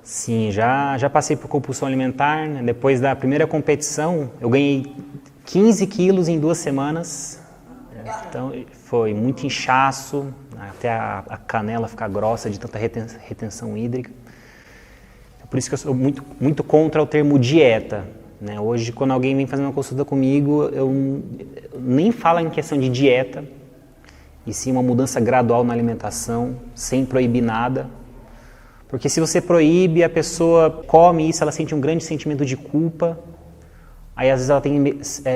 Sim, já passei por compulsão alimentar, né? Depois da primeira competição, eu ganhei 15 quilos em 2 semanas. Então, foi muito inchaço, até a canela ficar grossa de tanta retenção hídrica. Por isso que eu sou muito contra o termo dieta, né? Hoje, quando alguém vem fazer uma consulta comigo, eu nem falo em questão de dieta, e sim uma mudança gradual na alimentação, sem proibir nada. Porque se você proíbe, a pessoa come isso, ela sente um grande sentimento de culpa, aí às vezes ela tem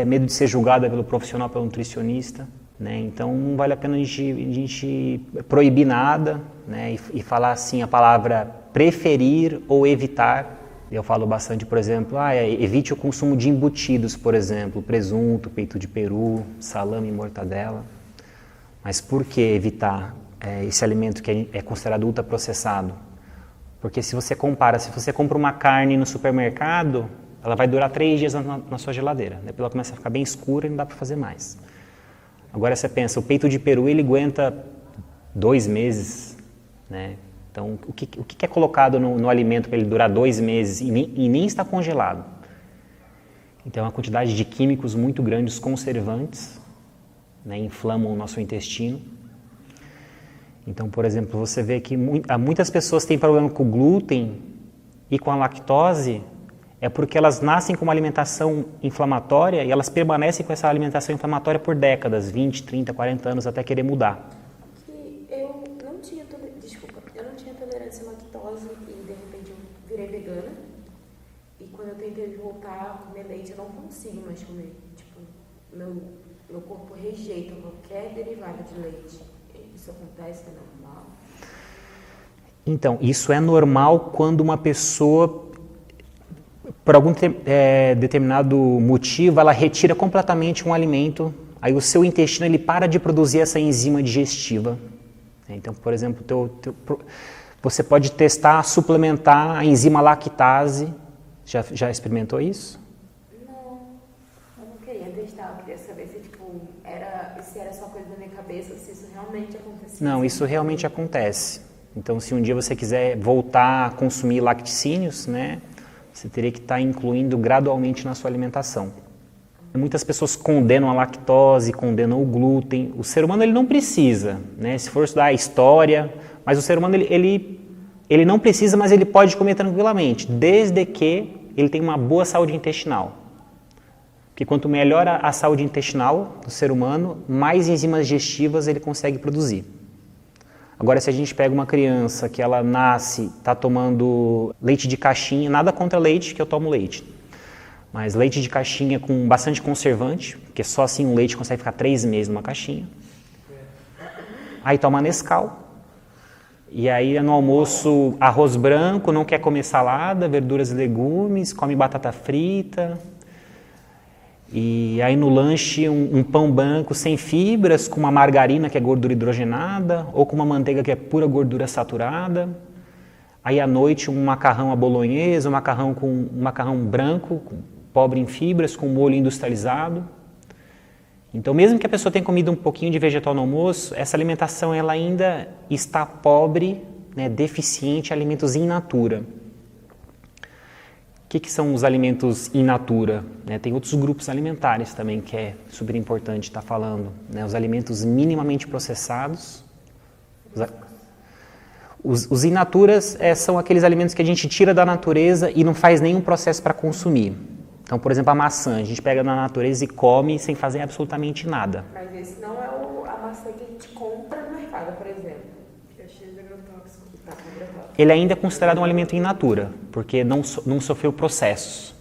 medo de ser julgada pelo profissional, pelo nutricionista, né? Então não vale a pena a gente proibir nada, né? E falar assim a palavra preferir ou evitar. Eu falo bastante, por exemplo, evite o consumo de embutidos, por exemplo, presunto, peito de peru, salame e mortadela. Mas por que evitar esse alimento que é considerado ultraprocessado? Porque se você compra uma carne no supermercado, ela vai durar 3 dias na sua geladeira. Depois ela começa a ficar bem escura e não dá para fazer mais. Agora você pensa, o peito de peru ele aguenta 2 meses, né? Então o que é colocado no alimento para ele durar 2 meses e nem está congelado? Então é uma quantidade de químicos muito grandes, conservantes, né? Inflamam o nosso intestino. Então, por exemplo, você vê que muitas pessoas têm problema com o glúten e com a lactose, é porque elas nascem com uma alimentação inflamatória e elas permanecem com essa alimentação inflamatória por décadas, 20, 30, 40 anos, até querer mudar. Eu não tinha tolerância à lactose e de repente eu virei vegana. E quando eu tentei voltar a comer leite, eu não consigo mais comer. Tipo, meu corpo rejeita qualquer derivado de leite. Isso acontece, é normal? Então, isso é normal quando uma pessoa, por algum determinado motivo, ela retira completamente um alimento, aí o seu intestino ele para de produzir essa enzima digestiva. Então, por exemplo, você pode testar, suplementar a enzima lactase. Já experimentou isso? Não, eu não queria testar, eu queria saber se era só coisa da minha cabeça, se isso realmente acontecia. Não, isso realmente acontece. Então, se um dia você quiser voltar a consumir laticínios, né, você teria que estar incluindo gradualmente na sua alimentação. Muitas pessoas condenam a lactose, condenam o glúten. O ser humano ele não precisa, né? Se for estudar a história, mas o ser humano ele não precisa, mas ele pode comer tranquilamente, desde que ele tenha uma boa saúde intestinal. Porque quanto melhor a saúde intestinal do ser humano, mais enzimas digestivas ele consegue produzir. Agora, se a gente pega uma criança que ela nasce, está tomando leite de caixinha, nada contra leite, que eu tomo leite, mas leite de caixinha com bastante conservante, porque só assim o leite consegue ficar 3 meses numa caixinha. Aí toma Nescau, e aí no almoço arroz branco, não quer comer salada, verduras e legumes, come batata frita. E aí no lanche um pão branco sem fibras, com uma margarina que é gordura hidrogenada, ou com uma manteiga que é pura gordura saturada. Aí à noite um macarrão à bolonhesa, um macarrão branco, pobre em fibras, com molho industrializado. Então mesmo que a pessoa tenha comido um pouquinho de vegetal no almoço, essa alimentação ela ainda está pobre, né, deficiente em alimentos in natura. O que são os alimentos in natura? Tem outros grupos alimentares também que é super importante estar falando. Né? Os alimentos minimamente processados. Os in naturas são aqueles alimentos que a gente tira da natureza e não faz nenhum processo para consumir. Então, por exemplo, a maçã, a gente pega na natureza e come sem fazer absolutamente nada. Mas esse não é a maçã que a gente compra no mercado, por exemplo. Que é cheio de agrotóxico. Ele ainda é considerado um alimento in natura, porque não sofreu processos.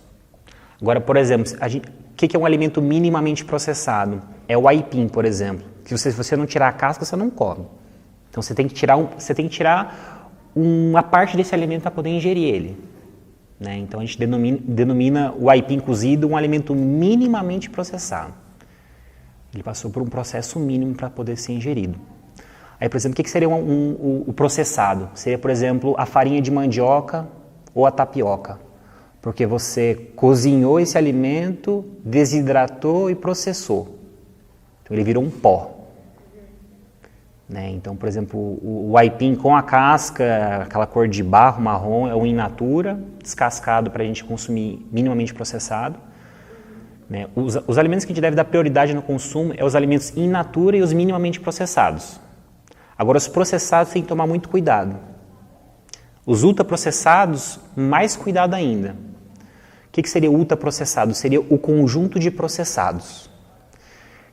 Agora, por exemplo, o que é um alimento minimamente processado? É o aipim, por exemplo. Que se você não tirar a casca, você não come. Então você tem que tirar uma parte desse alimento para poder ingerir ele. Né? Então a gente denomina o aipim cozido um alimento minimamente processado. Ele passou por um processo mínimo para poder ser ingerido. Aí, por exemplo, o que seria o processado? Seria, por exemplo, a farinha de mandioca ou a tapioca. Porque você cozinhou esse alimento, desidratou e processou. Então ele virou um pó. né? Então, por exemplo, o aipim com a casca, aquela cor de barro marrom, é o in natura, descascado para a gente consumir minimamente processado. Né? Os alimentos que a gente deve dar prioridade no consumo é os alimentos in natura e os minimamente processados. Agora, os processados tem que tomar muito cuidado. Os ultraprocessados, mais cuidado ainda. O que seria ultraprocessado? Seria o conjunto de processados.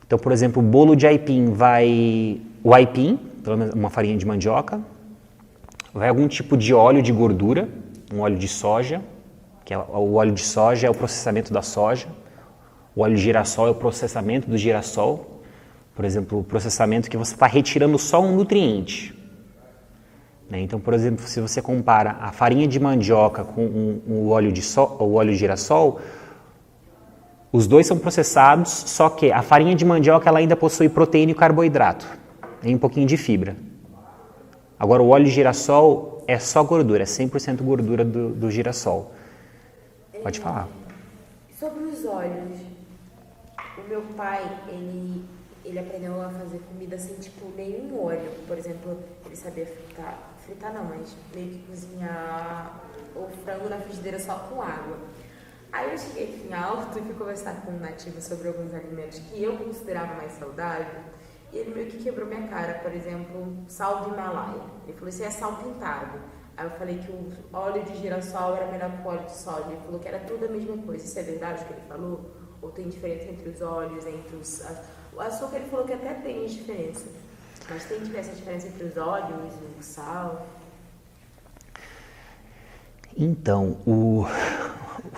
Então, por exemplo, o bolo de aipim vai o aipim, pelo menos uma farinha de mandioca, vai algum tipo de óleo de gordura, um óleo de soja, que é o óleo de soja é o processamento da soja. O óleo de girassol é o processamento do girassol. Por exemplo, o processamento que você está retirando só um nutriente. Né? Então, por exemplo, se você compara a farinha de mandioca com o óleo de girassol, os dois são processados, só que a farinha de mandioca ela ainda possui proteína e carboidrato, e um pouquinho de fibra. Agora, o óleo de girassol é só gordura, é 100% gordura do girassol. Pode falar. Sobre os óleos, o meu pai, ele aprendeu a fazer comida sem, tipo, nenhum óleo. Por exemplo, ele sabia fritar não, mas meio que cozinhar o frango na frigideira só com água. Aí eu cheguei aqui em Alto e fui conversar com um nativo sobre alguns alimentos que eu considerava mais saudável, e ele meio que quebrou minha cara. Por exemplo, sal do Himalaia. Ele falou, isso é sal pintado. Aí eu falei que o óleo de girassol era melhor que o óleo de soja. Ele falou que era tudo a mesma coisa. Isso é verdade o que ele falou? Ou tem diferença entre os óleos, entre os... O açúcar ele falou que até tem diferença. Mas tem diferença entre os óleos e o sal? Então, o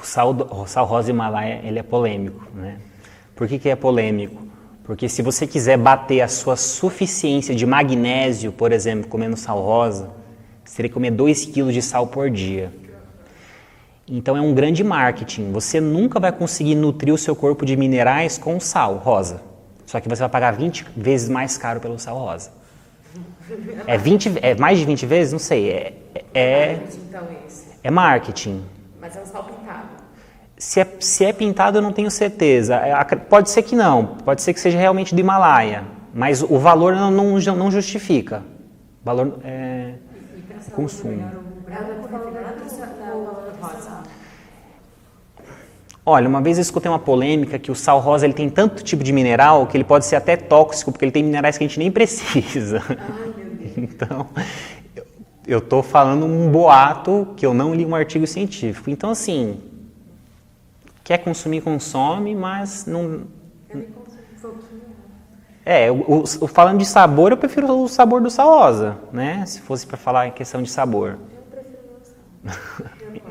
sal rosa Himalaia ele é polêmico, né? Por que é polêmico? Porque se você quiser bater a sua suficiência de magnésio, por exemplo, comendo sal rosa, você teria que comer 2 kg de sal por dia. Então é um grande marketing. Você nunca vai conseguir nutrir o seu corpo de minerais com sal rosa. Só que você vai pagar 20 vezes mais caro pelo sal rosa. É mais de 20 vezes? Não sei. É marketing. Mas é um sal pintado. Se é pintado, eu não tenho certeza. Pode ser que não. Pode ser que seja realmente do Himalaia. Mas o valor não justifica. O valor é consumo. Olha, uma vez eu escutei uma polêmica que o sal rosa ele tem tanto tipo de mineral que ele pode ser até tóxico, porque ele tem minerais que a gente nem precisa. Ai, meu Deus. Então, eu estou falando um boato que eu não li um artigo científico. Então, assim, quer consumir, consome, mas não... Falando de sabor, eu prefiro o sabor do sal rosa, né? Se fosse para falar em questão de sabor. Eu prefiro o sal.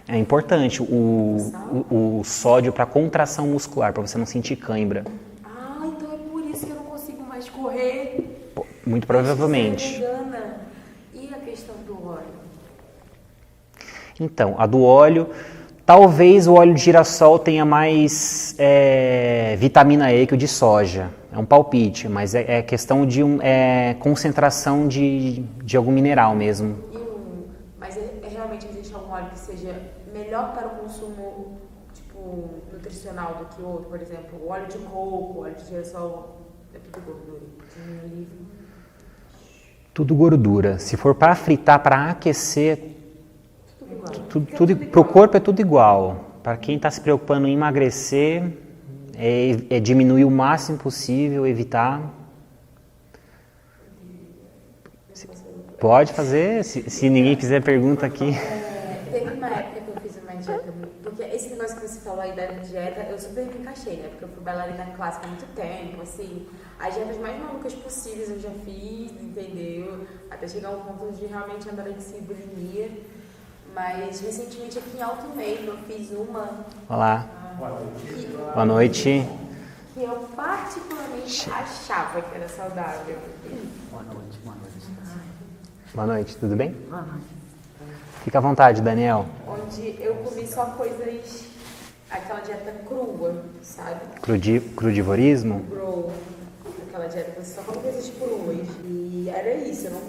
É importante o sódio para contração muscular, para você não sentir cãibra. Ah, então é por isso que eu não consigo mais correr. Muito provavelmente. E a questão do óleo? Então, a do óleo, talvez o óleo de girassol tenha mais vitamina E que o de soja. É um palpite, mas é questão de concentração de algum mineral mesmo. Mas realmente existe algum óleo que seja melhor para o consumo, tipo, nutricional do que o outro? Por exemplo, o óleo de coco, o óleo de girassol, é tudo gordura? Tudo gordura. Se for para fritar, para aquecer, para o corpo é tudo igual. Para quem está se preocupando em emagrecer, é diminuir o máximo possível, evitar. Pode fazer, se ninguém fizer pergunta aqui. Teve uma época que eu fiz uma dieta, porque esse negócio que você falou aí da dieta, eu super me encaixei, né? Porque eu fui bailarina clássica há muito tempo, assim, as dietas mais malucas possíveis eu já fiz, entendeu? Até chegar ao ponto de realmente andar em bulimia. Mas recentemente aqui em Alto Meio eu fiz uma. Olá. Boa noite. Que eu particularmente achava que era saudável. Boa noite. Boa noite, tudo bem? Boa noite. Fica à vontade, Daniel. Onde eu comi só coisas, aquela dieta crua, sabe? Crudivorismo? Raw, aquela dieta que você só come coisas cruas. E era isso, eu não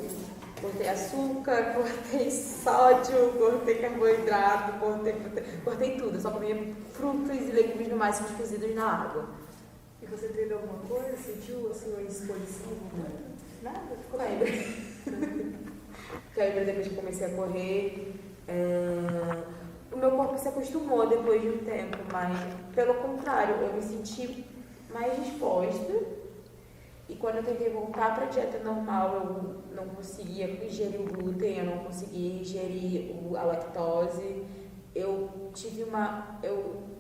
cortei açúcar, cortei sódio, cortei carboidrato, cortei tudo. Eu só comia frutas e legumes no máximo cozidos na água. E você teve alguma coisa? Sentiu a sua exposição? Nada, ficou lembra. Lembra depois que eu comecei a correr. O meu corpo se acostumou depois de um tempo, mas pelo contrário, eu me senti mais disposta. E quando eu tentei voltar para a dieta normal, eu não conseguia ingerir o glúten, eu não conseguia ingerir a lactose. Eu tive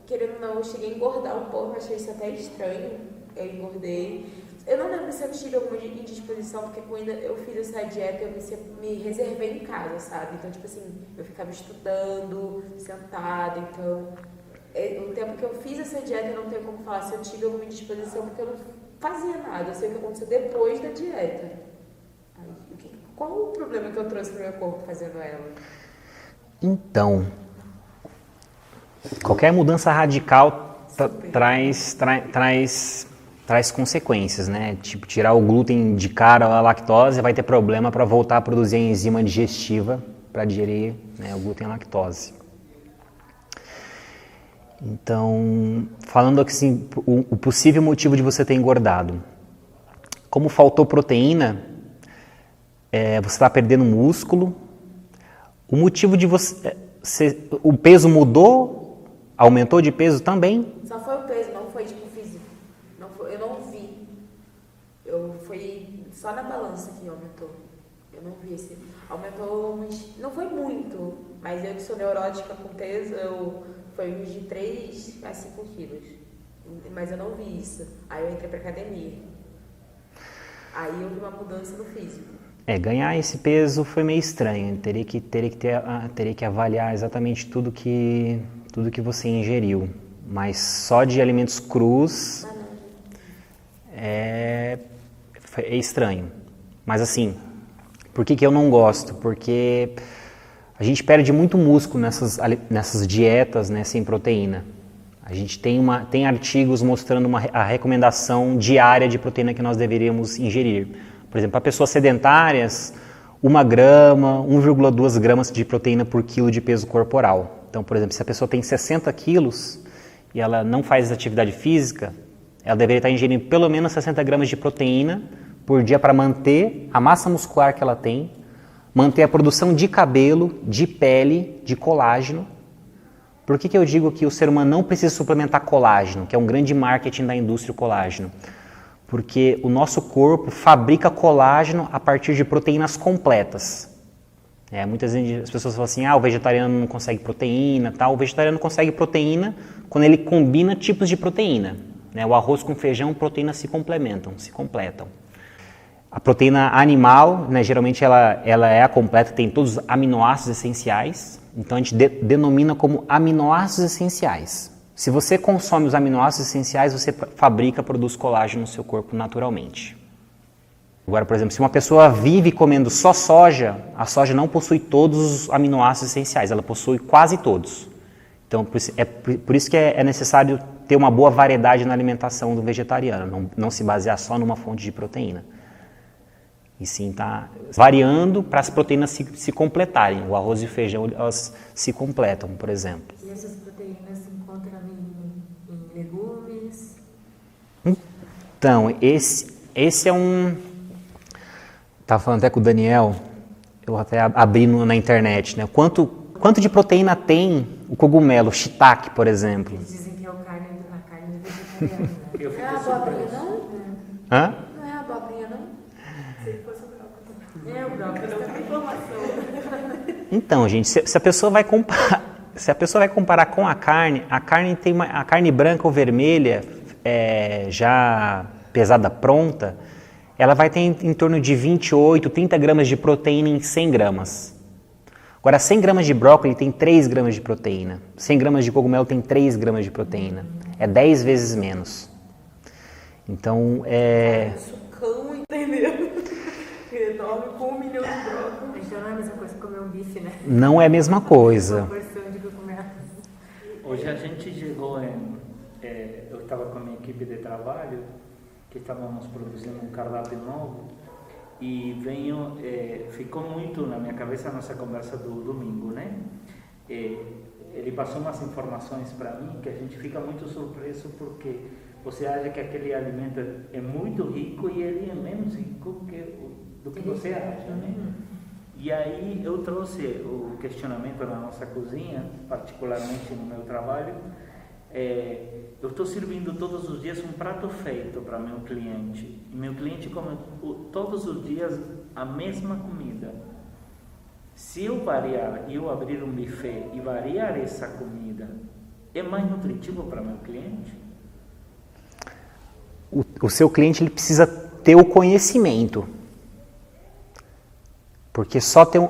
querendo ou não, eu cheguei a engordar um pouco, achei isso até estranho, eu engordei. Eu não lembro se eu tive alguma indisposição, porque quando eu fiz essa dieta, eu me reservei em casa, sabe? Então, tipo assim, eu ficava estudando, sentada, então... O tempo que eu fiz essa dieta, eu não tenho como falar se eu tive alguma indisposição, porque eu não fazia nada, eu sei o que aconteceu depois da dieta. Qual o problema que eu trouxe pro meu corpo fazendo ela? Então, qualquer mudança radical traz consequências, né? Tipo, tirar o glúten de cara, a lactose, vai ter problema para voltar a produzir a enzima digestiva para digerir, né, o glúten e a lactose. Então, falando assim, o possível motivo de você ter engordado. Como faltou proteína, você está perdendo músculo. O motivo de o peso mudou? Aumentou de peso também? Só foi o peso, não foi tipo físico. Eu não vi. Foi só na balança que aumentou. Eu não vi esse. Aumentou, mas não foi muito. Mas eu que sou neurótica com peso, foi uns de 3 a 5 quilos. Mas eu não vi isso. Aí eu entrei pra academia. Aí eu vi uma mudança no físico. Ganhar esse peso foi meio estranho. Teria que avaliar exatamente tudo que você ingeriu. Mas só de alimentos crus é estranho. Mas assim, por que eu não gosto? Porque a gente perde muito músculo nessas dietas, né, sem proteína. A gente tem artigos mostrando a recomendação diária de proteína que nós deveríamos ingerir. Por exemplo, para pessoas sedentárias, 1 grama, 1,2 gramas de proteína por quilo de peso corporal. Então, por exemplo, se a pessoa tem 60 quilos e ela não faz atividade física, ela deveria estar ingerindo pelo menos 60 gramas de proteína por dia para manter a massa muscular que ela tem, manter a produção de cabelo, de pele, de colágeno. Por que eu digo que o ser humano não precisa suplementar colágeno, que é um grande marketing da indústria colágeno? Porque o nosso corpo fabrica colágeno a partir de proteínas completas. Muitas vezes as pessoas falam assim, o vegetariano não consegue proteína, tal. O vegetariano consegue proteína quando ele combina tipos de proteína. O arroz com feijão, proteínas se complementam, se completam. A proteína animal, geralmente ela é a completa, tem todos os aminoácidos essenciais. Então a gente denomina como aminoácidos essenciais. Se você consome os aminoácidos essenciais, você produz colágeno no seu corpo naturalmente. Agora, por exemplo, se uma pessoa vive comendo só soja, a soja não possui todos os aminoácidos essenciais, ela possui quase todos. Então, por isso que é necessário ter uma boa variedade na alimentação do vegetariano, não se basear só numa fonte de proteína. E sim, está variando para as proteínas se completarem. O arroz e o feijão, elas se completam, por exemplo. E essas proteínas se encontram em legumes? Então, esse é um... Estava falando até com o Daniel, eu até abri na internet, né? Quanto de proteína tem o cogumelo, o shiitake, por exemplo? Eles dizem que é a carne vegetariana. Eu Não é a abobrinha, não? Hã? Não é a abobrinha, não? Se fosse o brócolis. É o brócolis, tá com informação. Então, gente, se a pessoa vai comparar com a carne branca ou vermelha, já pesada pronta, ela vai ter em torno de 28, 30 gramas de proteína em 100 gramas. Agora, 100 gramas de brócolis tem 3 gramas de proteína. 100 gramas de cogumelo tem 3 gramas de proteína. É 10 vezes menos. Então, Sucão, entendeu? Enorme com 1 milhão de brócolis. Então não é a mesma coisa que comer um bife, né? Não é a mesma coisa. Hoje a gente chegou eu estava com a minha equipe de trabalho, que estávamos produzindo um cardápio novo, e ficou muito na minha cabeça a nossa conversa do domingo, né? Ele passou umas informações para mim que a gente fica muito surpreso, porque você acha que aquele alimento é muito rico e ele é menos rico do que você acha, né? E aí eu trouxe o questionamento na nossa cozinha, particularmente no meu trabalho. Eu estou servindo todos os dias um prato feito para meu cliente. E meu cliente come todos os dias a mesma comida. Se eu variar e eu abrir um buffet e variar essa comida, é mais nutritivo para meu cliente? O seu cliente ele precisa ter o conhecimento. Porque só ter um...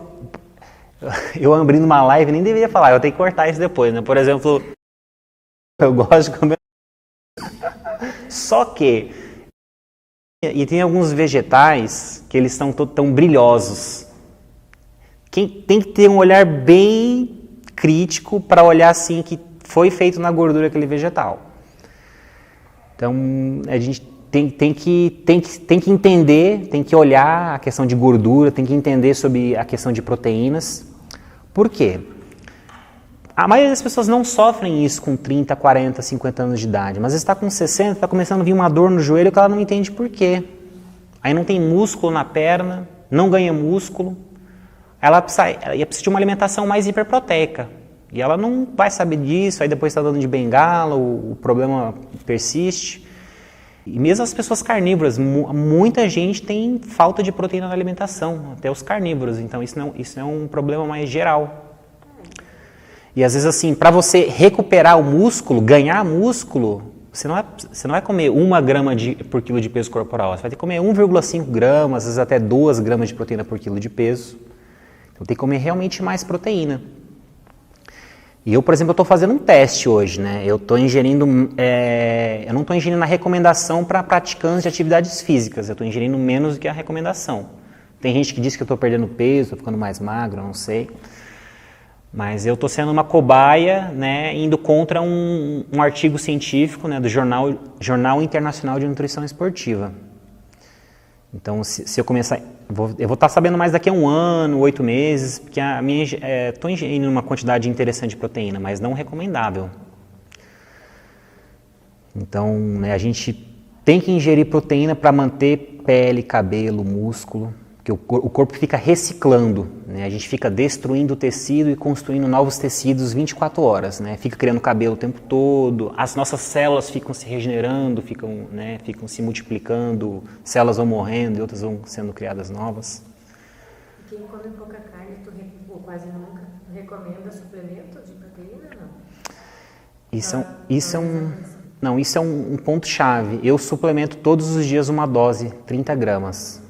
Eu abrindo uma live, nem deveria falar, eu tenho que cortar isso depois, né? Por exemplo, eu gosto de comer... Só que... E tem alguns vegetais que eles são tão brilhosos. Tem que ter um olhar bem crítico para olhar assim que foi feito na gordura aquele vegetal. Então, a gente tem que entender, tem que olhar a questão de gordura, tem que entender sobre a questão de proteínas. Por quê? A maioria das pessoas não sofrem isso com 30, 40, 50 anos de idade, mas está com 60, está começando a vir uma dor no joelho que ela não entende por quê. Aí não tem músculo na perna, não ganha músculo, ela precisa de uma alimentação mais hiperproteica. E ela não vai saber disso, aí depois está dando de bengala, o problema persiste. E mesmo as pessoas carnívoras, muita gente tem falta de proteína na alimentação, até os carnívoros, então isso é um problema mais geral. E às vezes assim, para você recuperar o músculo, ganhar músculo, você não vai comer 1 grama por quilo de peso corporal, você vai ter que comer 1,5 gramas, às vezes até 2 gramas de proteína por quilo de peso. Então tem que comer realmente mais proteína. E eu, por exemplo, estou fazendo um teste hoje, né? Eu estou ingerindo, eu não estou ingerindo a recomendação para praticantes de atividades físicas, eu estou ingerindo menos do que a recomendação. Tem gente que diz que eu estou perdendo peso, estou ficando mais magro, não sei. Mas eu estou sendo uma cobaia, né, indo contra um artigo científico, né, do Jornal Internacional de Nutrição Esportiva. Então, se eu começar... Eu vou estar sabendo mais daqui a 1 ano, 8 meses, porque estou ingerindo uma quantidade interessante de proteína, mas não recomendável. Então, né, a gente tem que ingerir proteína para manter pele, cabelo, músculo, porque o corpo fica reciclando, né? A gente fica destruindo o tecido e construindo novos tecidos 24 horas, né? Fica criando cabelo o tempo todo, as nossas células ficam se regenerando, ficam se multiplicando, células vão morrendo e outras vão sendo criadas novas. E quem come pouca carne, ou quase nunca, recomenda suplemento de proteína, não? Isso é um ponto-chave. Eu suplemento todos os dias uma dose, 30 gramas.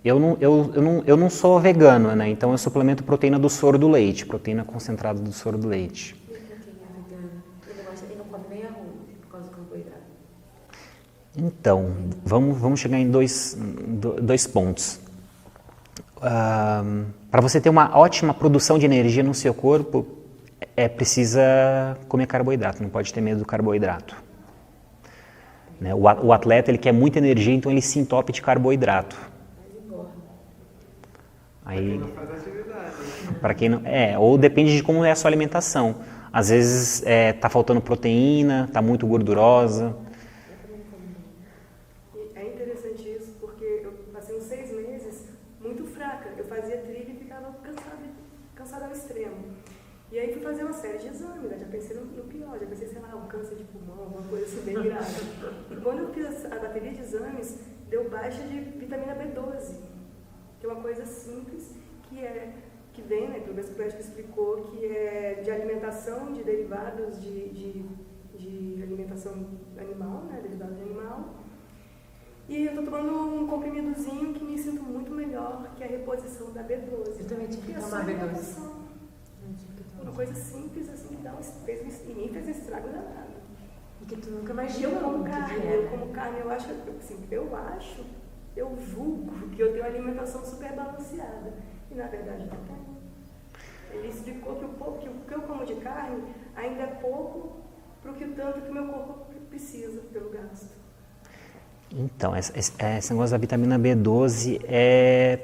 Eu não sou vegano, né? Então eu suplemento proteína do soro do leite, proteína concentrada do soro do leite. E quem é vegano? Ele não come nem arroz por causa do carboidrato. Então, vamos chegar em dois pontos. Para você ter uma ótima produção de energia no seu corpo, precisa comer carboidrato, não pode ter medo do carboidrato. Né? O atleta ele quer muita energia, então ele se entope de carboidrato. Aí, para quem não ou depende de como é a sua alimentação. Às vezes tá faltando proteína, tá muito gordurosa. É interessante isso porque eu passei uns 6 meses muito fraca. Eu fazia trilha e ficava cansada ao extremo. E aí fui fazer uma série de exames, né? Já pensei no pior, já pensei, sei lá, um câncer de pulmão, alguma coisa assim bem grave. Quando eu fiz a bateria de exames, deu baixa de vitamina B12. Que é uma coisa simples, que vem, né, pelo menos que o médico explicou, que é de alimentação, de derivados de alimentação animal, né, derivado de animal. E eu estou tomando um comprimidozinho que me sinto muito melhor, que é a reposição da B12. Eu também tive que tomar B12. Uma coisa simples, assim, que em mim fez um estrago danado. E que tu nunca mais Eu como carne, eu julgo que eu tenho uma alimentação super balanceada. E na verdade não tenho. Ele explicou que o que eu como de carne ainda é pouco para o tanto que o meu corpo precisa pelo gasto. Então, esse negócio da vitamina B12 é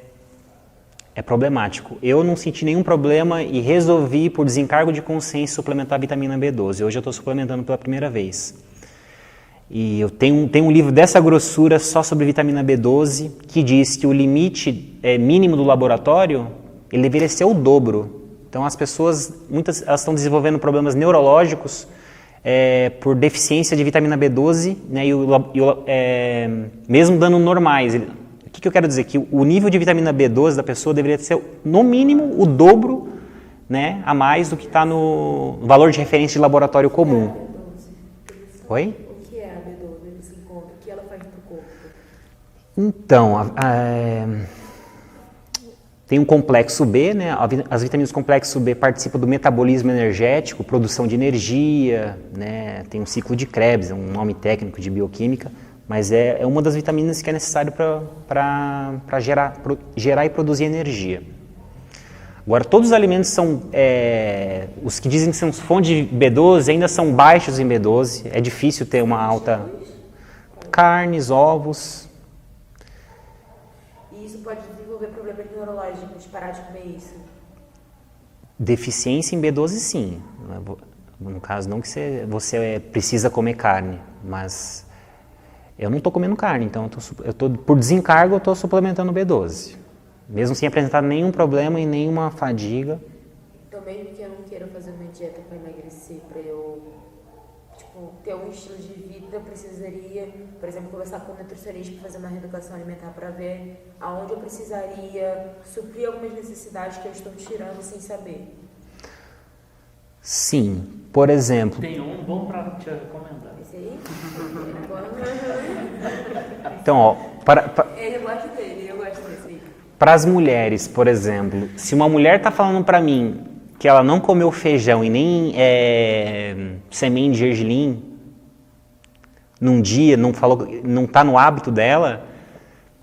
problemático. Eu não senti nenhum problema e resolvi, por desencargo de consciência, suplementar a vitamina B12. Hoje eu estou suplementando pela primeira vez. E eu tenho um livro dessa grossura só sobre vitamina B12, que diz que o limite mínimo do laboratório, ele deveria ser o dobro. Então as pessoas, muitas, elas estão desenvolvendo problemas neurológicos por deficiência de vitamina B12, né, mesmo dando normais. O que eu quero dizer? Que o nível de vitamina B12 da pessoa deveria ser, no mínimo, o dobro, né, a mais do que está no valor de referência de laboratório comum. Oi? O que é a B12? Ele se encontra? O que ela faz para o corpo? Então, tem um complexo B, né? As vitaminas do complexo B participam do metabolismo energético, produção de energia, né? Tem um ciclo de Krebs, é um nome técnico de bioquímica, mas é uma das vitaminas que é necessário para gerar e produzir energia. Agora, todos os alimentos são, os que dizem que são fontes de B12 ainda são baixos em B12, é difícil ter uma alta... Carnes, ovos... E isso pode desenvolver problemas neurológicos, parar de comer isso? Deficiência em B12, sim. No caso, não que você precisa comer carne, mas eu não estou comendo carne, então por desencargo eu estou suplementando B12. Mesmo sem apresentar nenhum problema e nenhuma fadiga. Então, mesmo que eu não queira fazer uma dieta para emagrecer, para eu ter um estilo de vida, eu precisaria, por exemplo, conversar com um nutricionista para fazer uma reeducação alimentar para ver aonde eu precisaria suprir algumas necessidades que eu estou tirando sem saber. Sim, por exemplo... Tem um bom para te recomendar. Esse aí? Então, ó... Eu gosto dele, eu gosto desse aí. Para as mulheres, por exemplo, se uma mulher está falando para mim que ela não comeu feijão e nem semente de gergelim num dia, não está no hábito dela,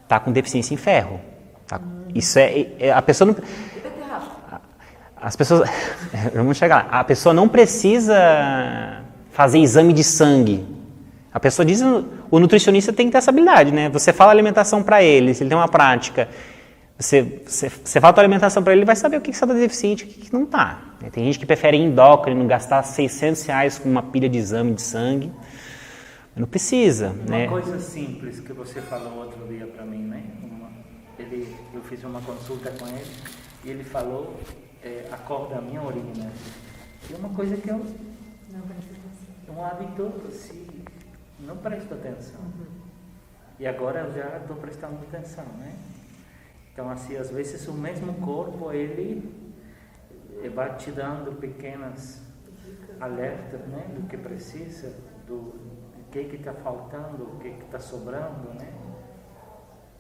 está com deficiência em ferro. Tá? Isso a pessoa não... As pessoas... Vamos chegar lá. A pessoa não precisa fazer exame de sangue. A pessoa diz... O nutricionista tem que ter essa habilidade, né? Você fala alimentação para ele, se ele tem uma prática... Você fala a tua alimentação para ele vai saber o que você está deficiente e o que não está. Tem gente que prefere endócrino, gastar R$600 com uma pilha de exame de sangue. Não precisa. Uma coisa simples que você falou outro dia para mim, né? Eu fiz uma consulta com ele e ele falou a cor da minha urina. E uma coisa que eu um hábito, assim, não presto atenção. E agora eu já estou prestando atenção, né? Então, assim, às vezes o mesmo corpo, ele vai te dando pequenas alertas, né, do que precisa, do que está faltando, o que está sobrando, né?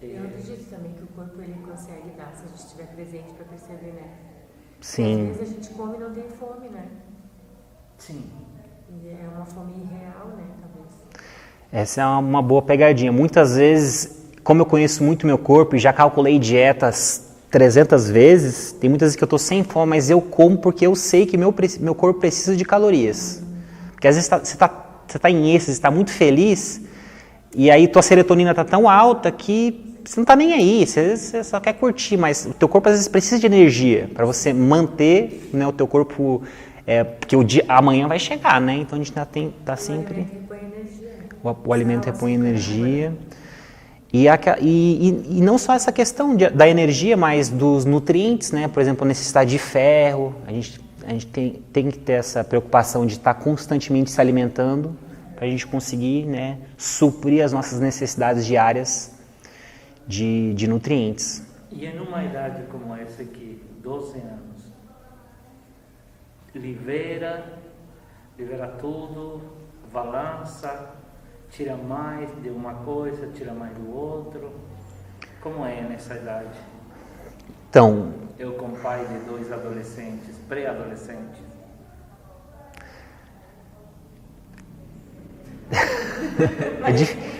Eu acredito também que o corpo ele consegue dar, se a gente estiver presente para perceber, né? Sim. Às vezes a gente come e não tem fome, né? Sim. E é uma fome irreal, né, talvez. Essa é uma boa pegadinha. Muitas vezes... Como eu conheço muito meu corpo e já calculei dietas 300 vezes, tem muitas vezes que eu estou sem fome, mas eu como porque eu sei que meu corpo precisa de calorias. Porque às vezes você está em êxtase, está muito feliz, e aí tua serotonina está tão alta que você não está nem aí, você só quer curtir, mas o teu corpo às vezes precisa de energia para você manter, né, o teu corpo, porque amanhã vai chegar, né? Então a gente está sempre... O alimento repõe energia. E não só essa questão da energia, mas dos nutrientes, né? Por exemplo, a necessidade de ferro. A gente tem que ter essa preocupação de estar constantemente se alimentando para a gente conseguir, né, suprir as nossas necessidades diárias de nutrientes. E em uma idade como essa aqui, 12 anos, libera tudo, balança, tira mais de uma coisa, tira mais do outro. Como é nessa idade? Então... Eu como pai de 2 adolescentes, pré-adolescentes.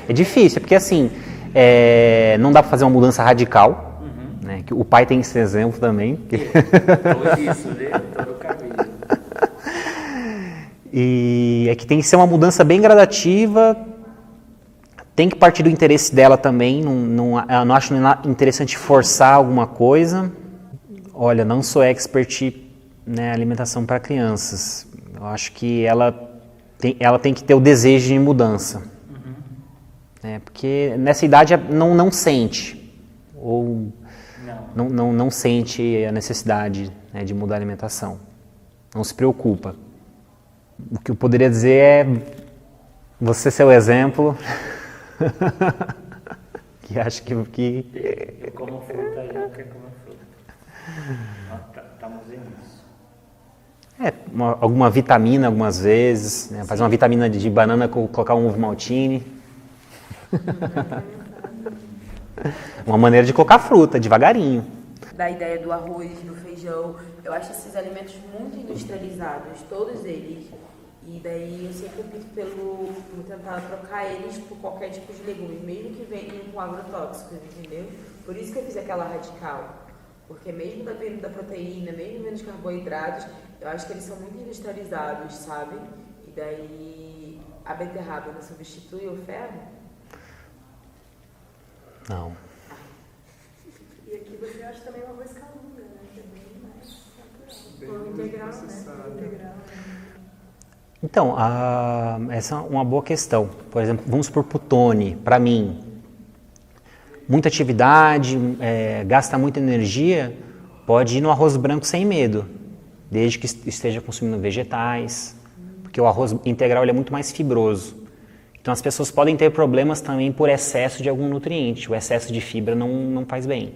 É difícil, porque assim, não dá para fazer uma mudança radical, né? Que o pai tem esse exemplo também. Foi isso, né? Todo o caminho. E é que tem que ser uma mudança bem gradativa, tem que partir do interesse dela também, eu não acho interessante forçar alguma coisa. Olha, não sou expert em alimentação para crianças, eu acho que ela tem que ter o desejo de mudança. né? Porque nessa idade não sente, ou não sente a necessidade, né, de mudar a alimentação. Não se preocupa. O que eu poderia dizer é, você ser o exemplo, que acho que... Eu como fruta, ele não quer comer fruta. Estamos nisso. Alguma vitamina algumas vezes, né? Fazer uma vitamina de banana, colocar um ovo maltine. Uma maneira de colocar fruta, devagarinho. Da ideia do arroz, do feijão, eu acho esses alimentos muito industrializados, todos eles. E daí eu sempre opto por tentar trocar eles por qualquer tipo de legume, mesmo que venham com agrotóxicos, entendeu? Por isso que eu fiz aquela radical. Porque mesmo dependendo da proteína, mesmo menos carboidratos, eu acho que eles são muito industrializados, sabe? E daí a beterraba não substitui o ferro? Não. E aqui você acha também o arroz calunga, né? Que é bem mais natural. Pão integral, né? Integral. Então, essa é uma boa questão. Por exemplo, vamos supor pro Tony, para mim, muita atividade, gasta muita energia, pode ir no arroz branco sem medo, desde que esteja consumindo vegetais, porque o arroz integral ele é muito mais fibroso. Então as pessoas podem ter problemas também por excesso de algum nutriente, o excesso de fibra não faz bem.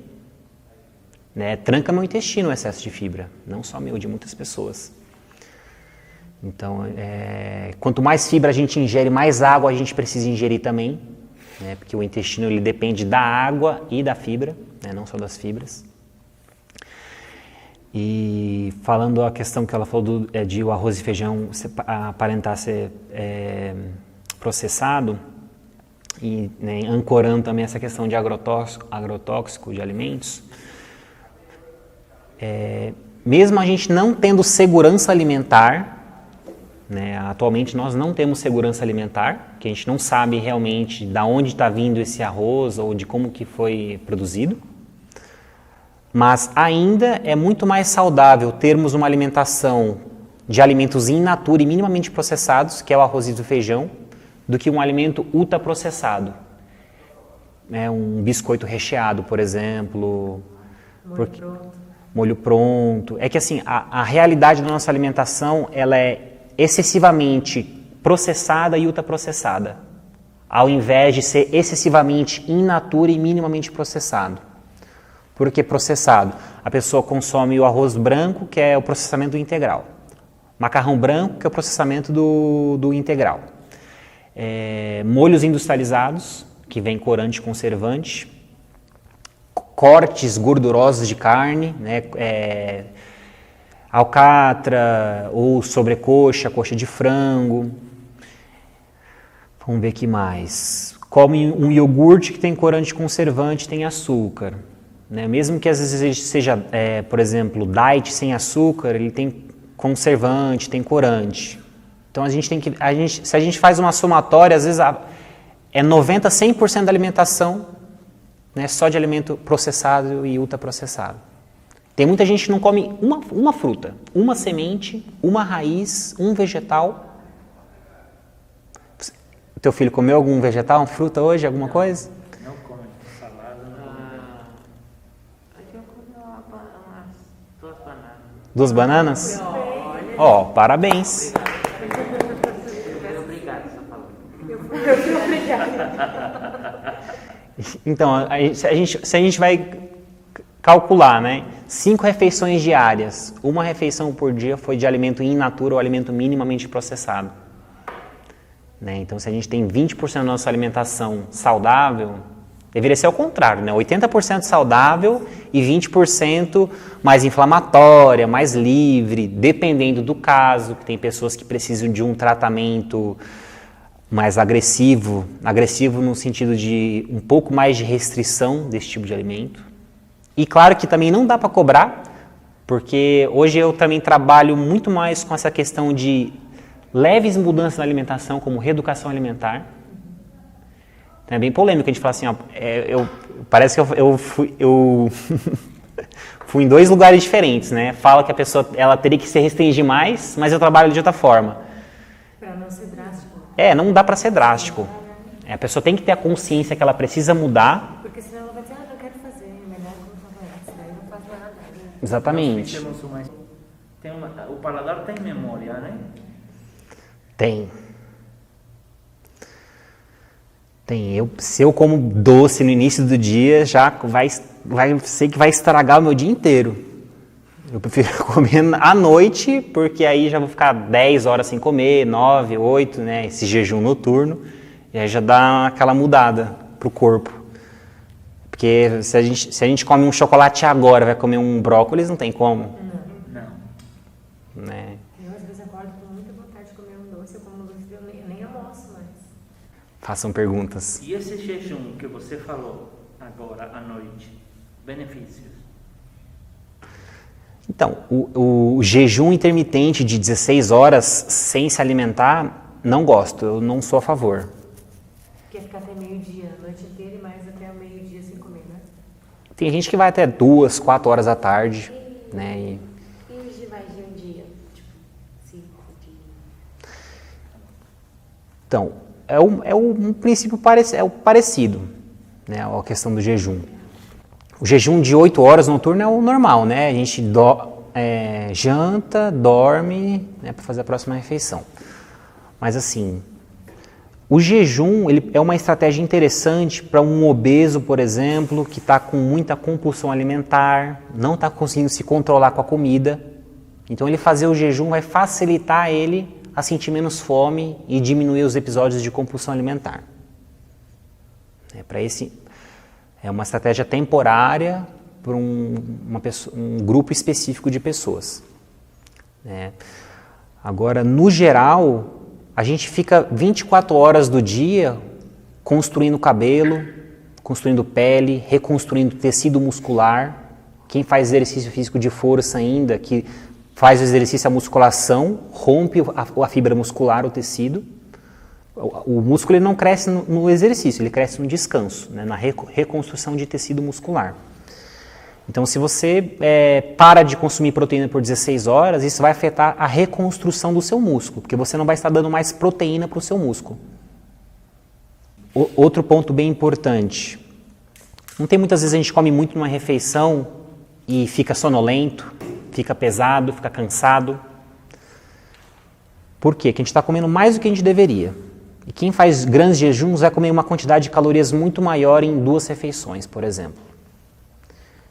Né? Tranca meu intestino o excesso de fibra, não só meu, de muitas pessoas. Então, quanto mais fibra a gente ingere, mais água a gente precisa ingerir também, né? Porque o intestino ele depende da água e da fibra, né? Não só das fibras. E falando a questão que ela falou de o arroz e feijão aparentar ser processado, e, né, ancorando também essa questão de agrotóxico de alimentos, mesmo a gente não tendo segurança alimentar, né, atualmente nós não temos segurança alimentar, que a gente não sabe realmente de onde está vindo esse arroz ou de como que foi produzido, mas ainda é muito mais saudável termos uma alimentação de alimentos in natura e minimamente processados, que é o arroz e o feijão, do que um alimento ultraprocessado. Um biscoito recheado, por exemplo. Molho pronto. É que assim, a realidade da nossa alimentação, ela é excessivamente processada e ultraprocessada, ao invés de ser excessivamente in natura e minimamente processado. Por que processado? A pessoa consome o arroz branco, que é o processamento integral. Macarrão branco, que é o processamento do integral. Molhos industrializados, que vem corante e conservante. Cortes gordurosos de carne, né? Alcatra ou sobrecoxa, coxa de frango. Vamos ver o que mais. Come um iogurte que tem corante conservante, tem açúcar. Né? Mesmo que às vezes seja, por exemplo, diet sem açúcar, ele tem conservante, tem corante. Então se a gente faz uma somatória, às vezes é 90%, 100% da alimentação, né, só de alimento processado e ultraprocessado. Tem muita gente que não come uma fruta, uma semente, uma raiz, um vegetal. O teu filho comeu algum vegetal, uma fruta hoje, alguma coisa? Não come salada, não. Aqui eu comi umas 2 bananas. 2 bananas? Ó, parabéns. Obrigado, só falando. Então, se a gente vai calcular, né? 5 refeições diárias, uma refeição por dia foi de alimento in natura ou alimento minimamente processado. Né? Então, se a gente tem 20% da nossa alimentação saudável, deveria ser ao contrário, né? 80% saudável e 20% mais inflamatória, mais livre, dependendo do caso, que tem pessoas que precisam de um tratamento mais agressivo no sentido de um pouco mais de restrição desse tipo de alimento. E claro que também não dá para cobrar, porque hoje eu também trabalho muito mais com essa questão de leves mudanças na alimentação, como reeducação alimentar. É bem polêmico a gente falar assim, ó, parece que eu fui em 2 lugares diferentes, né? Fala que a pessoa ela teria que se restringir mais, mas eu trabalho de outra forma. Para não ser drástico. Não dá para ser drástico. A pessoa tem que ter a consciência que ela precisa mudar. Porque senão ela vai dizer, não quero fazer, é melhor começar a fazer, senão eu não faço nada. Exatamente. O paladar tem memória, né? Tem. Se eu como doce no início do dia, já vai ser que vai estragar o meu dia inteiro. Eu prefiro comer à noite, porque aí já vou ficar 10 horas sem comer, 9, 8, né? Esse jejum noturno. E aí já dá aquela mudada pro corpo. Porque se a gente come um chocolate agora, vai comer um brócolis, não tem como. Não. Né? Eu às vezes acordo com muita vontade de comer um doce, eu como um doce, eu nem almoço mais. Façam perguntas. E esse jejum que você falou agora à noite, benefícios? Então, o jejum intermitente de 16 horas sem se alimentar, não gosto, eu não sou a favor. Quer ficar até meio-dia, a noite inteira e mais até o meio-dia sem comer, né? Tem gente que vai até 2, 4 horas da tarde, né? E os de mais de um dia? Tipo, 5 dias. Então, é um princípio parecido, né? A questão do jejum. O jejum de 8 horas noturno é o normal, né? A gente janta, dorme, né, para fazer a próxima refeição. Mas assim, o jejum ele é uma estratégia interessante para um obeso, por exemplo, que está com muita compulsão alimentar, não está conseguindo se controlar com a comida. Então ele fazer o jejum vai facilitar ele a sentir menos fome e diminuir os episódios de compulsão alimentar. É uma estratégia temporária para um grupo específico de pessoas. Agora, no geral, a gente fica 24 horas do dia construindo cabelo, construindo pele, reconstruindo tecido muscular. Quem faz exercício físico de força ainda, que faz o exercício, a musculação, rompe a fibra muscular, o tecido. O músculo ele não cresce no exercício, ele cresce no descanso, né, na reconstrução de tecido muscular. Então, se você para de consumir proteína por 16 horas, isso vai afetar a reconstrução do seu músculo, porque você não vai estar dando mais proteína para o seu músculo. Outro ponto bem importante. Não tem muitas vezes a gente come muito numa refeição e fica sonolento, fica pesado, fica cansado. Por quê? Porque a gente está comendo mais do que a gente deveria. E quem faz grandes jejuns vai comer uma quantidade de calorias muito maior em 2 refeições, por exemplo.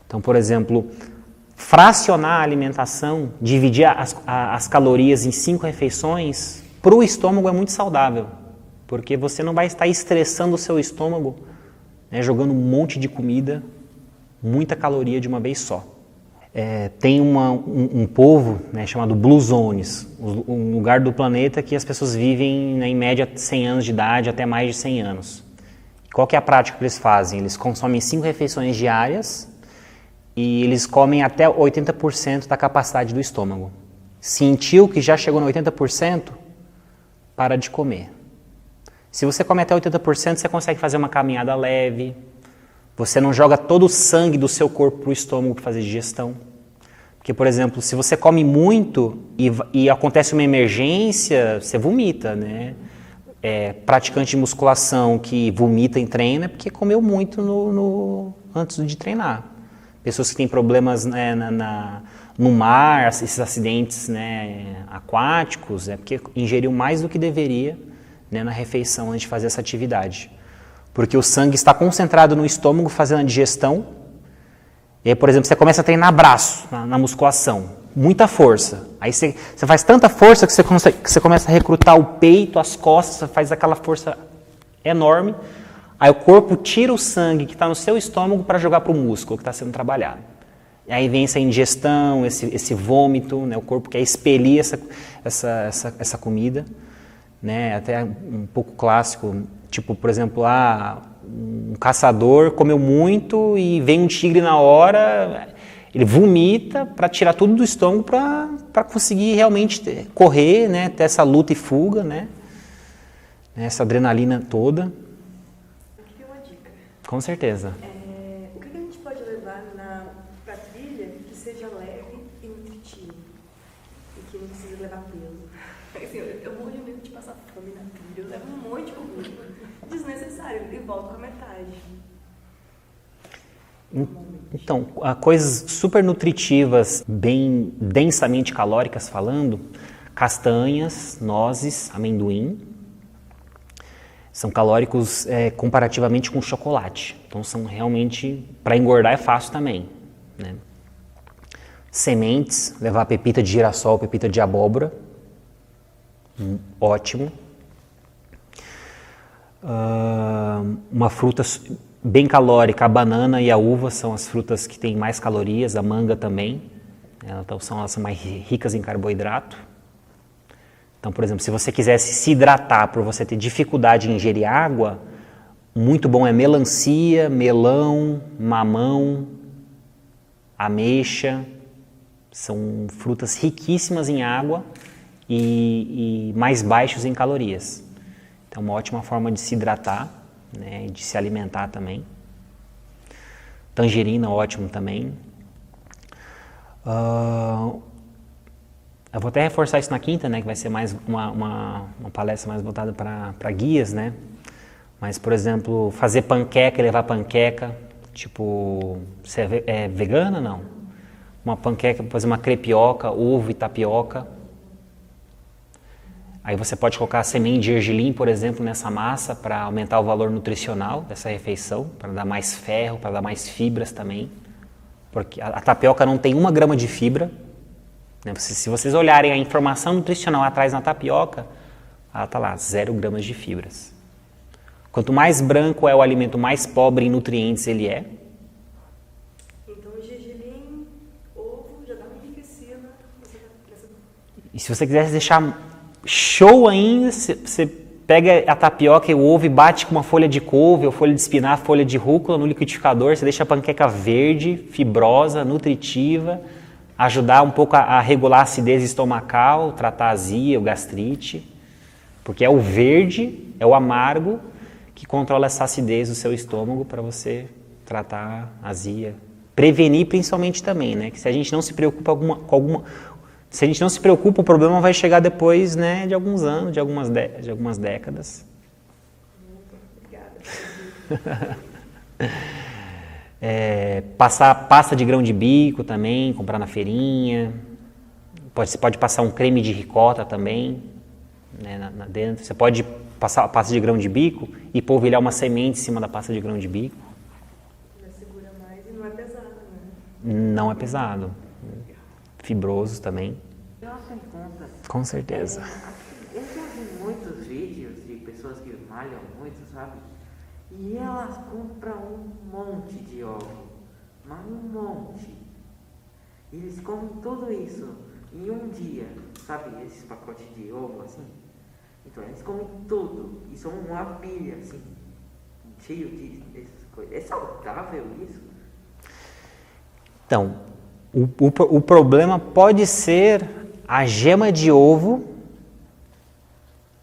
Então, por exemplo, fracionar a alimentação, dividir as calorias em 5 refeições, para o estômago é muito saudável, porque você não vai estar estressando o seu estômago, né, jogando um monte de comida, muita caloria de uma vez só. Tem um povo, né, chamado Blue Zones, um lugar do planeta que as pessoas vivem, né, em média 100 anos de idade, até mais de 100 anos. Qual que é a prática que eles fazem? Eles consomem 5 refeições diárias e eles comem até 80% da capacidade do estômago. Sentiu que já chegou no 80%? Para de comer. Se você come até 80%, você consegue fazer uma caminhada leve. Você não joga todo o sangue do seu corpo para o estômago para fazer digestão. Porque, por exemplo, se você come muito e acontece uma emergência, você vomita, né? Praticante de musculação que vomita em treino é porque comeu muito antes de treinar. Pessoas que têm problemas, né, no mar, esses acidentes, né, aquáticos, é porque ingeriu mais do que deveria, né, na refeição antes de fazer essa atividade. Porque o sangue está concentrado no estômago fazendo a digestão. E aí, por exemplo, você começa a treinar braço na musculação, muita força. Aí você faz tanta força que você começa a recrutar o peito, as costas, você faz aquela força enorme. Aí o corpo tira o sangue que está no seu estômago para jogar para o músculo que está sendo trabalhado. E aí vem essa indigestão, esse vômito, né? O corpo quer expelir essa comida. Né? Até um pouco clássico, tipo, por exemplo, um caçador comeu muito e vem um tigre na hora, ele vomita para tirar tudo do estômago para conseguir realmente correr, né? Ter essa luta e fuga, né? Essa adrenalina toda. Com certeza. O que a gente pode levar para a trilha que seja leve e nutritivo? E que não precisa levar peso. Assim, eu morro de medo de passar fome na trilha, eu levo um monte de comida desnecessário e volto com a metade. Então, coisas super nutritivas, bem densamente calóricas falando, castanhas, nozes, amendoim, são calóricos comparativamente com chocolate. Então são realmente, para engordar é fácil também, né? Sementes, levar pepita de girassol, pepita de abóbora, ótimo. Uma fruta bem calórica, a banana e a uva são as frutas que têm mais calorias, a manga também, elas são mais ricas em carboidrato. Então, por exemplo, se você quisesse se hidratar por você ter dificuldade em ingerir água, muito bom é melancia, melão, mamão, ameixa, são frutas riquíssimas em água e mais baixos em calorias. Então, uma ótima forma de se hidratar, né, de se alimentar também. Tangerina, ótimo também. Eu vou até reforçar isso na quinta, né, que vai ser mais uma palestra mais voltada para guias, né? Mas, por exemplo, fazer panqueca e levar panqueca, tipo, você é vegana? Não. Uma panqueca, fazer uma crepioca, ovo e tapioca. Aí você pode colocar semente de gergelim, por exemplo, nessa massa para aumentar o valor nutricional dessa refeição, para dar mais ferro, para dar mais fibras também. Porque a tapioca não tem 1 grama de fibra. Né? Se vocês olharem a informação nutricional atrás na tapioca, ela está lá, 0 gramas de fibras. Quanto mais branco é o alimento, mais pobre em nutrientes ele é. Então o gergelim, ovo, já dá uma enriquecida. E se você quiser deixar show ainda, você pega a tapioca e o ovo e bate com uma folha de couve ou folha de espinafre, folha de rúcula no liquidificador, você deixa a panqueca verde, fibrosa, nutritiva, ajudar um pouco a regular a acidez estomacal, tratar a azia, o gastrite, porque é o verde, é o amargo que controla essa acidez do seu estômago para você tratar a azia. Prevenir principalmente também, né? Que se a gente não se preocupa se a gente não se preocupa, o problema vai chegar depois, né, de alguns anos, de algumas décadas. Obrigada. Passar pasta de grão de bico também, comprar na feirinha. Você pode passar um creme de ricota também, né, dentro. Você pode passar a pasta de grão de bico e polvilhar uma semente em cima da pasta de grão de bico. Já segura mais e não é pesado, né? Não é pesado. Fibroso também. Eu uma pergunta. Com certeza. Eu já vi muitos vídeos de pessoas que malham muito, sabe? E elas compram um monte de ovo. Mas um monte. E eles comem tudo isso em um dia. Sabe esses pacotes de ovo assim? Então eles comem tudo. E são uma pilha assim. Cheio dessas coisas. É saudável isso? Então, o problema pode ser a gema de ovo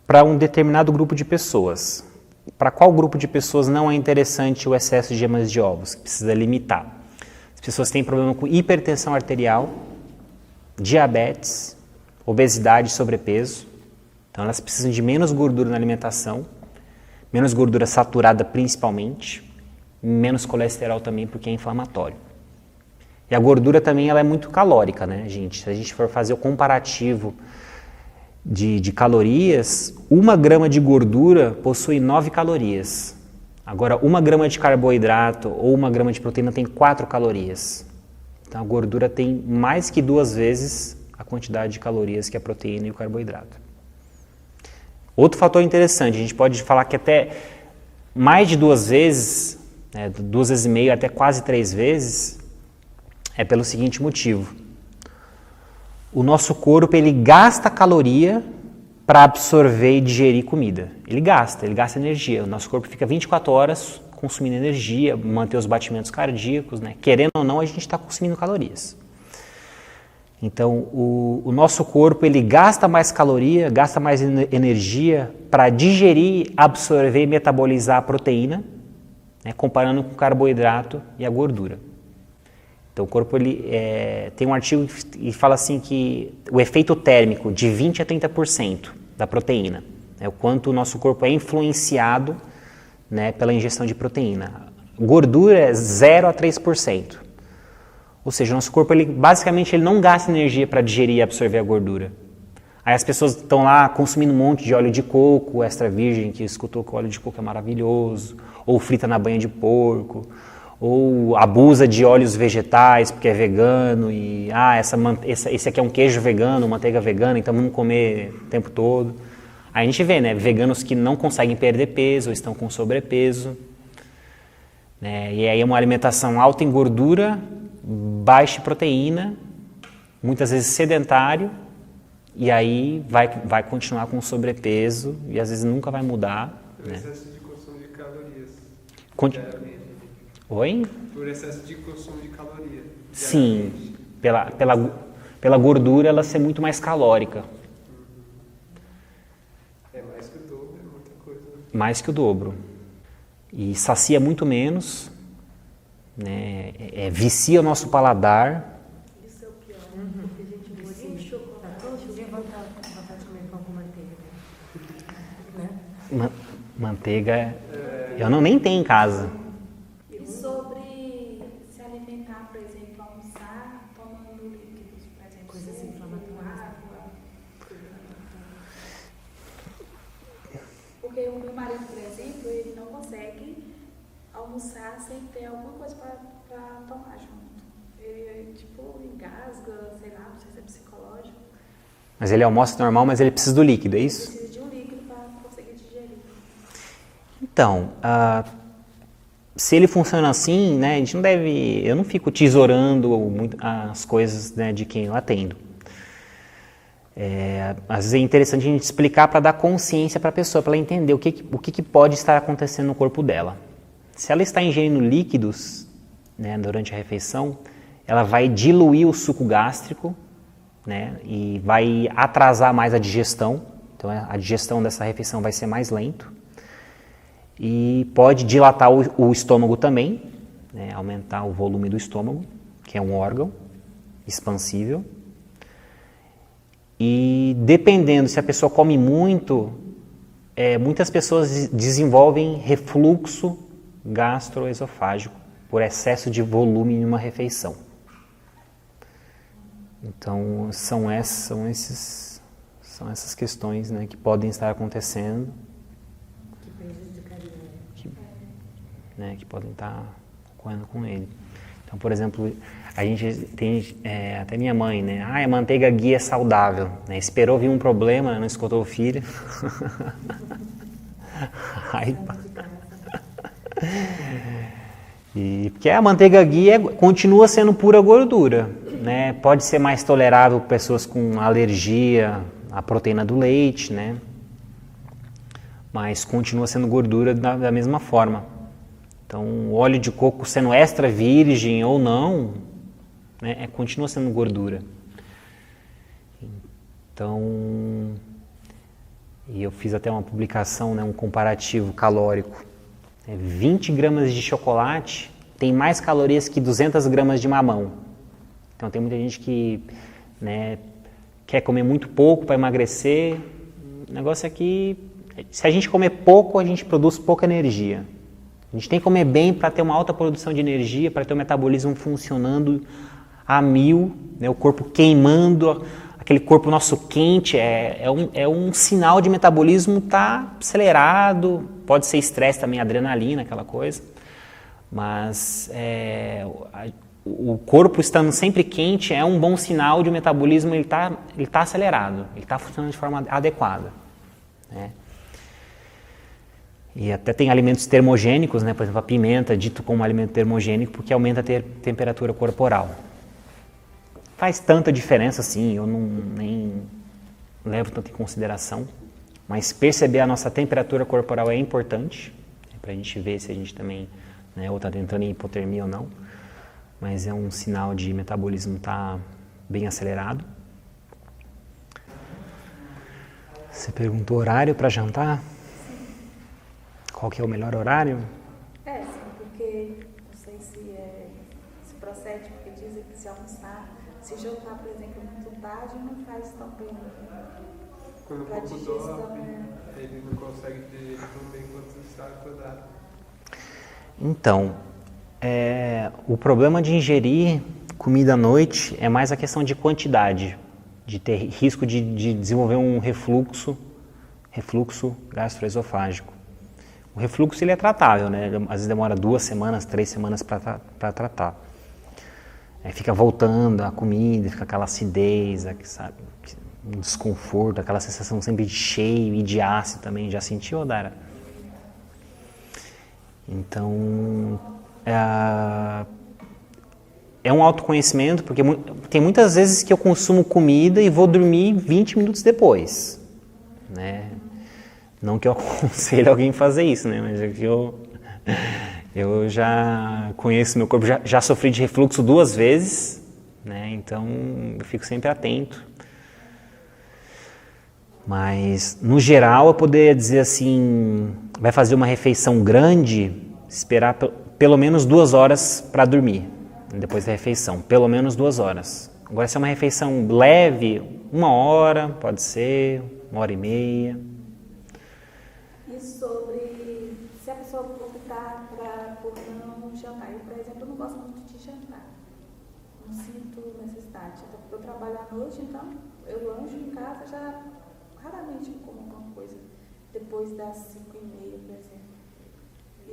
para um determinado grupo de pessoas. Para qual grupo de pessoas não é interessante o excesso de gemas de ovos? Precisa limitar. As pessoas têm problema com hipertensão arterial, diabetes, obesidade e sobrepeso. Então elas precisam de menos gordura na alimentação, menos gordura saturada principalmente, menos colesterol também porque é inflamatório. E a gordura também ela é muito calórica, né, gente? Se a gente for fazer o comparativo de calorias, 1 grama de gordura possui 9 calorias. Agora, 1 grama de carboidrato ou 1 grama de proteína tem 4 calorias. Então, a gordura tem mais que 2 vezes a quantidade de calorias que a proteína e o carboidrato. Outro fator interessante, a gente pode falar que até mais de 2 vezes, 2 vezes e meio até quase 3 vezes, é pelo seguinte motivo. O nosso corpo ele gasta caloria para absorver e digerir comida. Ele gasta energia. O nosso corpo fica 24 horas consumindo energia, manter os batimentos cardíacos, né? Querendo ou não, a gente está consumindo calorias. Então, o nosso corpo ele gasta mais caloria, gasta mais energia para digerir, absorver e metabolizar a proteína, né? Comparando com o carboidrato e a gordura. Então o corpo tem um artigo que fala assim que o efeito térmico de 20 a 30% da proteína, o quanto o nosso corpo é influenciado, né, pela ingestão de proteína. Gordura é 0 a 3%. Ou seja, o nosso corpo basicamente ele não gasta energia para digerir e absorver a gordura. Aí as pessoas estão lá consumindo um monte de óleo de coco, extra virgem, que escutou que o óleo de coco é maravilhoso, ou frita na banha de porco, ou abusa de óleos vegetais porque é vegano e esse aqui é um queijo vegano, manteiga vegana, então vamos comer o tempo todo. Aí a gente vê, né, veganos que não conseguem perder peso ou estão com sobrepeso, né, e aí é uma alimentação alta em gordura, baixa em proteína, muitas vezes sedentário, e aí vai continuar com sobrepeso e às vezes nunca vai mudar. Por excesso de consumo de calorias. Oi? Por excesso de consumo de calorias. Sim, pela gordura ela ser muito mais calórica. É mais que o dobro, é muita coisa. Mais que o dobro. E sacia muito menos, né? Vicia o nosso paladar. Isso é o pior, porque a gente bolinho de chocolate. Todos têm vontade de comer pão com manteiga. Né? Manteiga, eu nem tenho em casa. E sobre se alimentar, por exemplo, almoçar, tomando líquidos, por exemplo, Coisas suco, inflamatórias. água. Porque o meu marido, por exemplo, ele não consegue almoçar sem ter alguma coisa para tomar junto. Ele, tipo, engasga, sei lá, não sei se é psicológico. Mas ele almoça normal, mas ele precisa do líquido, é isso? Precisa de um líquido para conseguir digerir. Então, se ele funciona assim, né, a gente não deve... Eu não fico tesourando muito as coisas, né, de quem eu atendo. Às vezes é interessante a gente explicar para dar consciência para a pessoa, para ela entender o que pode estar acontecendo no corpo dela. Se ela está ingerindo líquidos, né, durante a refeição, ela vai diluir o suco gástrico, né, e vai atrasar mais a digestão. Então a digestão dessa refeição vai ser mais lento. E pode dilatar o estômago também, né, aumentar o volume do estômago, que é um órgão expansível. E dependendo se a pessoa come muito, muitas pessoas desenvolvem refluxo gastroesofágico por excesso de volume em uma refeição. Então são essas questões, né, que podem estar acontecendo, que podem estar ocorrendo com ele. Então, por exemplo, a gente tem até minha mãe, né? A manteiga ghee é saudável, né? Esperou vir um problema, não escutou o filho. Porque a manteiga ghee continua sendo pura gordura, né? Pode ser mais tolerável para pessoas com alergia à proteína do leite, né? Mas continua sendo gordura da mesma forma. Então, o óleo de coco sendo extra virgem ou não, né, continua sendo gordura. Então, e eu fiz até uma publicação, né, um comparativo calórico. 20 gramas de chocolate tem mais calorias que 200 gramas de mamão. Então, tem muita gente que, né, quer comer muito pouco para emagrecer. O negócio é que, se a gente comer pouco, a gente produz pouca energia. A gente tem que comer bem para ter uma alta produção de energia, para ter o metabolismo funcionando a 1000, né, o corpo queimando, aquele corpo nosso quente, é um sinal de metabolismo tá acelerado, pode ser estresse também, adrenalina, aquela coisa, mas o corpo estando sempre quente é um bom sinal de o metabolismo ele tá acelerado, ele está funcionando de forma adequada, né? E até tem alimentos termogênicos, né? Por exemplo, a pimenta é dito como alimento termogênico porque aumenta a temperatura corporal. Faz tanta diferença assim, eu nem levo tanto em consideração, mas perceber a nossa temperatura corporal é importante, para a gente ver se a gente também, né, ou está tentando hipotermia ou não, mas é um sinal de metabolismo estar bem acelerado. Você perguntou horário para jantar? Qual que é o melhor horário? Sim, porque não sei se procede, porque diz Se jantar, por exemplo, muito tarde, não faz tão bem. Quando o Pra corpo digestão, dorme, né? ele não consegue ter tão bem quanto está acordado. Então, o problema de ingerir comida à noite é mais a questão de quantidade, de ter risco de desenvolver um refluxo gastroesofágico. O refluxo ele é tratável, né? Às vezes demora 2 semanas, 3 semanas para tratar. Fica voltando a comida, fica aquela acidez, sabe? Um desconforto, aquela sensação sempre de cheio e de ácido também. Já sentiu, Odara? Então, é um autoconhecimento, porque tem muitas vezes que eu consumo comida e vou dormir 20 minutos depois, né? Não que eu aconselhe alguém a fazer isso, né? Mas é que eu já conheço meu corpo, já sofri de refluxo 2 vezes, né? Então eu fico sempre atento. Mas, no geral, eu poderia dizer assim, vai fazer uma refeição grande, esperar pelo menos 2 horas para dormir, depois da refeição, pelo menos 2 horas. Agora, se é uma refeição leve, 1 hora, pode ser, 1h30. E sobre se a pessoa optar por não jantar. Eu, por exemplo, não gosto muito de jantar. Não sinto necessidade. Até porque eu trabalho à noite, então eu lancho em casa, já raramente como alguma coisa. Depois das 5h30, por exemplo.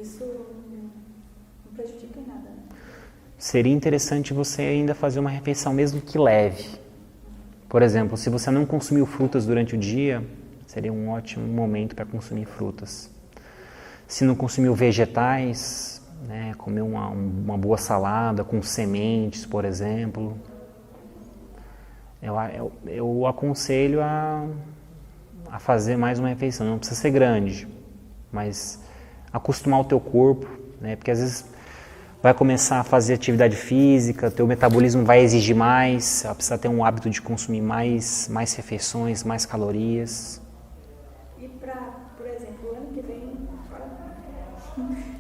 Isso não prejudica em nada, né? Seria interessante você ainda fazer uma refeição, mesmo que leve. Por exemplo, se você não consumiu frutas durante o dia, seria um ótimo momento para consumir frutas. Se não consumiu vegetais, né, comer uma boa salada com sementes, por exemplo. Eu aconselho a fazer mais uma refeição. Não precisa ser grande, mas acostumar o teu corpo, né, porque às vezes vai começar a fazer atividade física, teu metabolismo vai exigir mais, vai precisar ter um hábito de consumir mais refeições, mais calorias. E por exemplo, o ano que vem,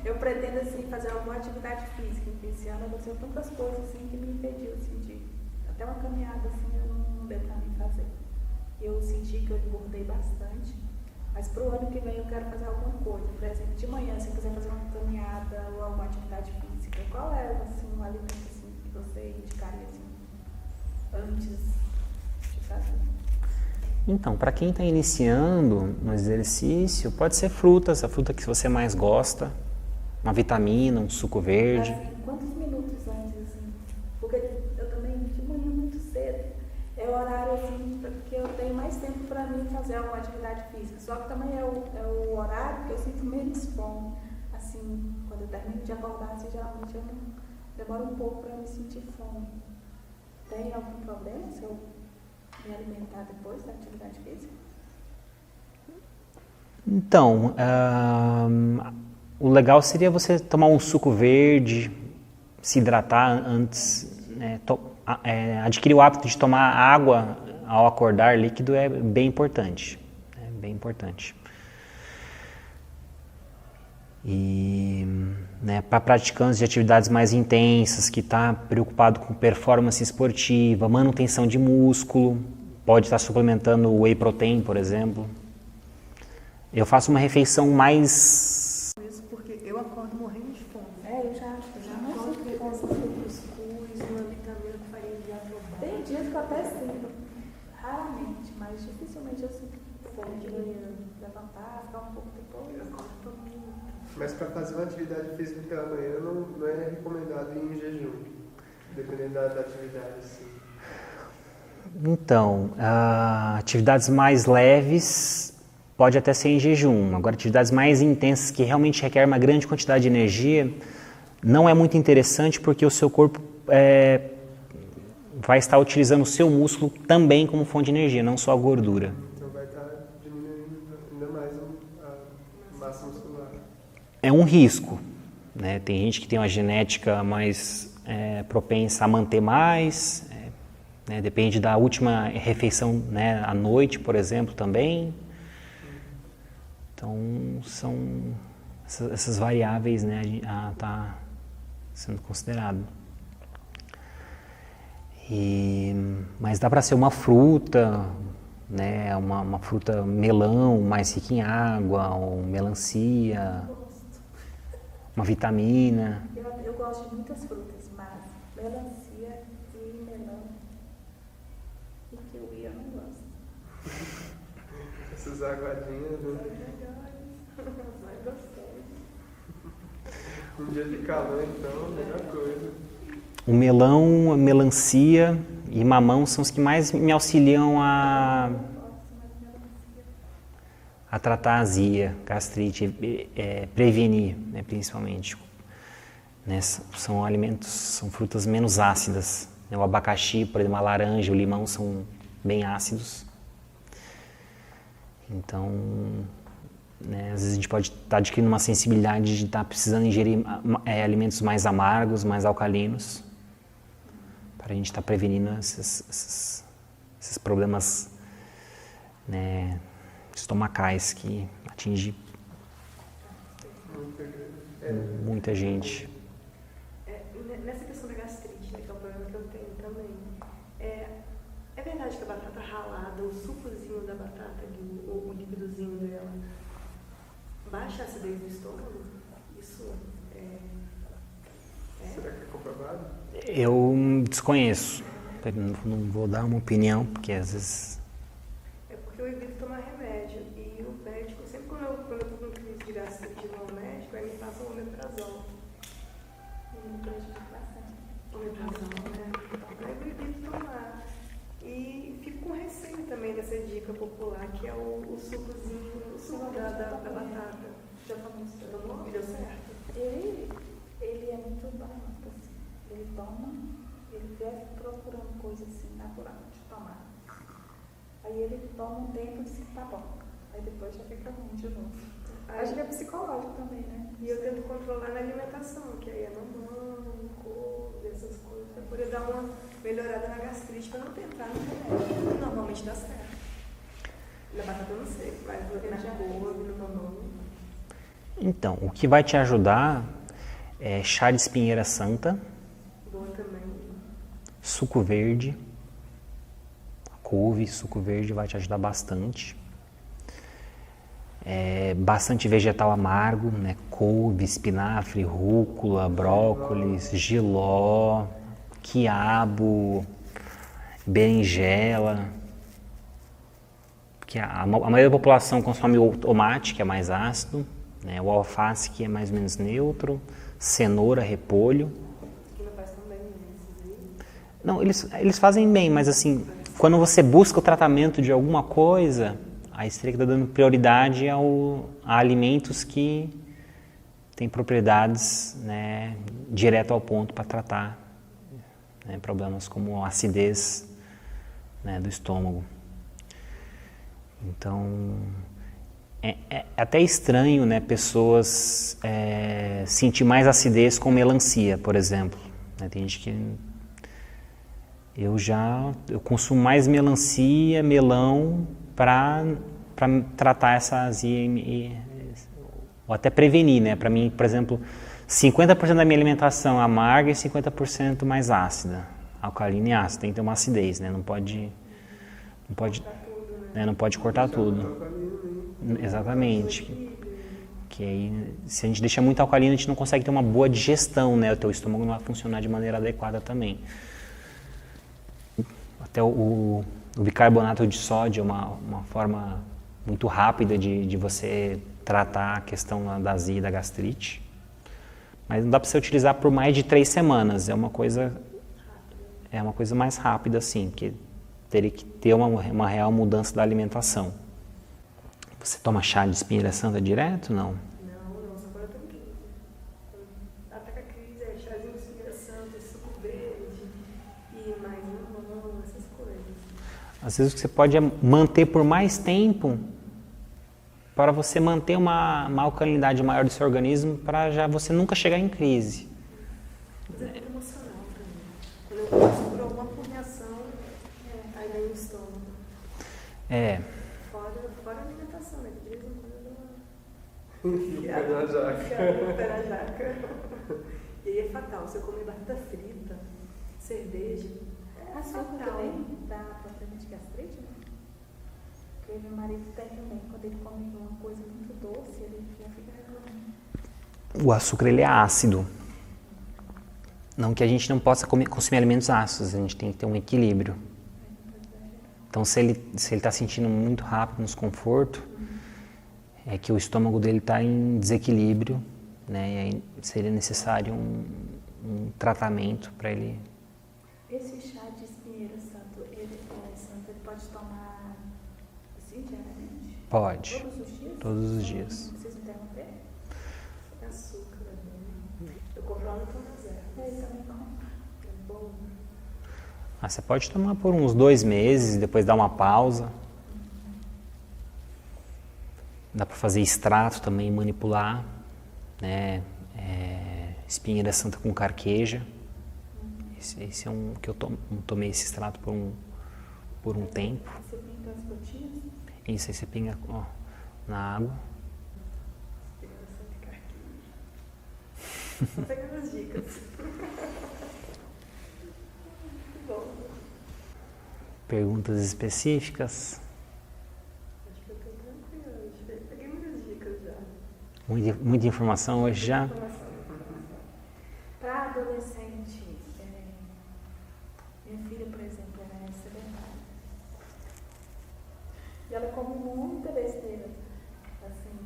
eu pretendo assim, fazer alguma atividade física. Esse ano aconteceu tantas coisas assim, que me impediu assim, até uma caminhada assim, eu não deu para mim fazer. Eu senti que eu engordei bastante, mas para o ano que vem eu quero fazer alguma coisa. Por exemplo, de manhã, se eu quiser fazer uma caminhada ou alguma atividade física, qual é assim, um alimento assim, que você indicaria assim, antes de fazer? Então, para quem está iniciando no exercício, pode ser frutas, a fruta que você mais gosta, uma vitamina, um suco verde. Assim, quantos minutos antes, assim? Porque eu também, de manhã, muito cedo, é o horário, assim, que eu tenho mais tempo para mim fazer alguma atividade física. Só que também é o horário que eu sinto menos fome. Assim, quando eu termino de acordar, assim, geralmente eu demoro um pouco para me sentir fome. Tem algum problema se eu me alimentar depois da atividade física? Então, o legal seria você tomar um suco verde, se hidratar antes, né, adquirir o hábito de tomar água ao acordar, líquido é bem importante. É bem importante. E, né, para praticantes de atividades mais intensas, que está preocupado com performance esportiva, manutenção de músculo, pode estar suplementando whey protein, por exemplo. Eu faço uma refeição mais... Isso porque eu acordo morrendo de fome. Eu já não Acordo sinto com fome. um cuscuz, uma vitamina com farinha de afobado. Tem dias que eu até sinto, raramente, mas dificilmente eu sinto fome de manhã. Levantar, ficar um pouco depois. Eu acordo muito. Mas para fazer uma atividade física pela manhã não é recomendado ir em jejum, dependendo da atividade, assim. Então, atividades mais leves pode até ser em jejum. Agora, atividades mais intensas que realmente requerem uma grande quantidade de energia, não é muito interessante porque o seu corpo vai estar utilizando o seu músculo também como fonte de energia, não só a gordura. Então vai estar diminuindo ainda mais a massa muscular. É um risco, né? Tem gente que tem uma genética mais propensa a manter mais, né? Depende da última refeição, né, à noite, por exemplo, também. Então, são essas variáveis, né, a estar sendo considerado. Mas dá para ser uma fruta, né? Uma fruta melão mais rica em água, ou melancia, uma vitamina. Eu gosto de muitas frutas, mas melancia e melão e kiwi eu não gosto. Essas aguadinhas, né? Mais gostosas. Um dia de calor, então, a melhor coisa. O melão, a melancia e mamão são os que mais me auxiliam a tratar a azia, gastrite, prevenir, né, principalmente. Né, são alimentos, são frutas menos ácidas. Né, o abacaxi, por exemplo, a laranja, o limão são bem ácidos. Então, né, às vezes a gente pode estar adquirindo uma sensibilidade de estar precisando ingerir alimentos mais amargos, mais alcalinos, para a gente estar prevenindo esses problemas, né, estomacais que atingem muita gente. Nessa questão da gastrite, né, que é um problema que eu tenho também, é verdade que a batata ralada, o sucozinho da batata, o líquidozinho dela, baixa a acidez do estômago? Isso Será que é comprovado? Eu desconheço, não vou dar uma opinião, porque às vezes... É porque eu evito tomar remédio e o médico, sempre quando eu tô com crise de gastrite no médico, aí me passa um omeprazol. Me prejudica bastante. Omeprazol, né? Aí eu evito tomar. E fico com receio também dessa dica popular, que é o sucozinho, o suco da batata. Já tomou e deu certo? Ele é muito barato, assim. Ele toma, ele vive procurando coisa assim, natural, de tomar. Aí ele toma um tempo e diz que tá bom. Aí depois já fica ruim de novo. Acho que é psicológico também, né? E eu tento controlar na alimentação, que aí é mamão, couve, essas coisas, pra poder dar uma melhorada na gastrite, pra não tentar no remédio. Normalmente dá certo. Na batata eu não sei, mas na couve, no mamão. Então, o que vai te ajudar é chá de espinheira santa, Boa também. suco verde, couve, suco verde vai te ajudar bastante. Bastante vegetal amargo, né? Couve, espinafre, rúcula, brócolis, jiló, quiabo, berinjela. Porque a maioria da população consome o tomate, que é mais ácido, né? O alface, que é mais ou menos neutro, cenoura, repolho. Que não faz tão bem esses aí. Não, eles fazem bem, mas assim, quando você busca o tratamento de alguma coisa, aí você teria que estar dando prioridade a alimentos que têm propriedades, né, direto ao ponto para tratar, né, problemas como acidez, né, do estômago. Então, é até estranho, né, pessoas sentir mais acidez com melancia, por exemplo. Né, tem gente que... Eu consumo mais melancia, melão, para tratar essa azia ou até prevenir, né? Para mim, por exemplo, 50% da minha alimentação é amarga e 50% mais ácida, alcalina e ácida. Tem que ter uma acidez, né? Não pode cortar tudo. Exatamente. Que aí, se a gente deixa muito alcalina, a gente não consegue ter uma boa digestão, né? O teu estômago não vai funcionar de maneira adequada também. Até o bicarbonato de sódio é uma forma muito rápida de você tratar a questão da azia e da gastrite. Mas não dá para você utilizar por mais de 3 semanas. É uma coisa mais rápida, assim, que teria que ter uma real mudança da alimentação. Você toma chá de espinheira santa direto? Não? Não, só quando eu tenho crise. Ataca a crise, é chazinho de espinheira santa, suco verde e mais mamão, essas coisas. Às vezes o que você pode é manter por mais tempo para você manter uma alcalinidade maior do seu organismo para já você nunca chegar em crise. Mas é muito emocional também. Quando eu passo por alguma formação, aí vem o estômago. Fora a alimentação, né? De vez em quando eu dou uma... Pé na jaca. E aí é fatal. Se eu comer batata frita, cerveja, açúcar também dá problema de gastrite, né? Porque meu marido tem também, quando ele come uma coisa muito doce, ele já fica reclamando. O açúcar ele é ácido. Não que a gente não possa consumir alimentos ácidos, a gente tem que ter um equilíbrio. Então, se ele está sentindo muito rápido um desconforto, é que o estômago dele está em desequilíbrio, né? E aí seria necessário um tratamento para ele. Esse chá de espinheiro santo, ele pode tomar assim diariamente? Pode. Todos os dias? Todos os dias. Não precisa interromper? Açúcar, né? Eu compro óleo com zero. Eu também compro. É bom. Você pode tomar por uns 2 meses, depois dar uma pausa. Dá para fazer extrato também, manipular, né? Espinheira santa com carqueja. Esse é um que eu tomei esse extrato por um tempo. Você pinga as gotinhas? Isso aí você pinga na água. Só pegando as dicas. Muito bom. Perguntas específicas. Acho que eu tô tranquila hoje. Peguei muitas dicas já. Muita informação hoje já. Para adolescente, minha filha, por exemplo, ela é sedentária. E ela come muita besteira, assim.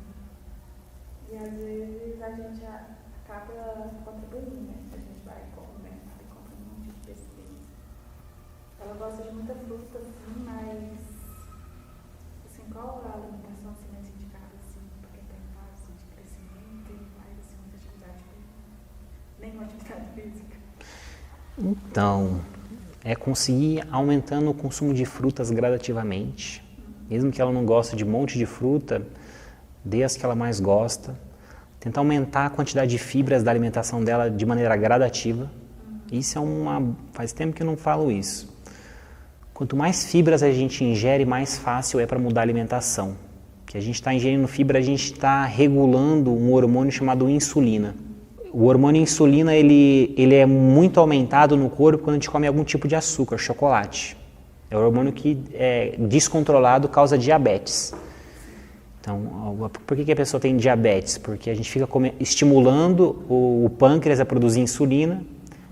E às vezes a gente acaba contribuindo, né? A gente vai e compra um monte de besteira. Ela gosta de muita fruta, assim, mas assim, qual a alimentação assim, mais indicada assim, para quem está em fase de crescimento e faz assim, muita atividade física? Nenhuma atividade física? Então, é conseguir aumentando o consumo de frutas gradativamente. Mesmo que ela não goste de um monte de fruta, dê as que ela mais gosta. Tentar aumentar a quantidade de fibras da alimentação dela de maneira gradativa. Isso faz tempo que eu não falo isso. Quanto mais fibras a gente ingere, mais fácil é para mudar a alimentação. Porque a gente está ingerindo fibra, a gente está regulando um hormônio chamado insulina. O hormônio insulina ele é muito aumentado no corpo quando a gente come algum tipo de açúcar, chocolate. É o hormônio que descontrolado causa diabetes. Então, por que a pessoa tem diabetes? Porque a gente fica estimulando o pâncreas a produzir insulina,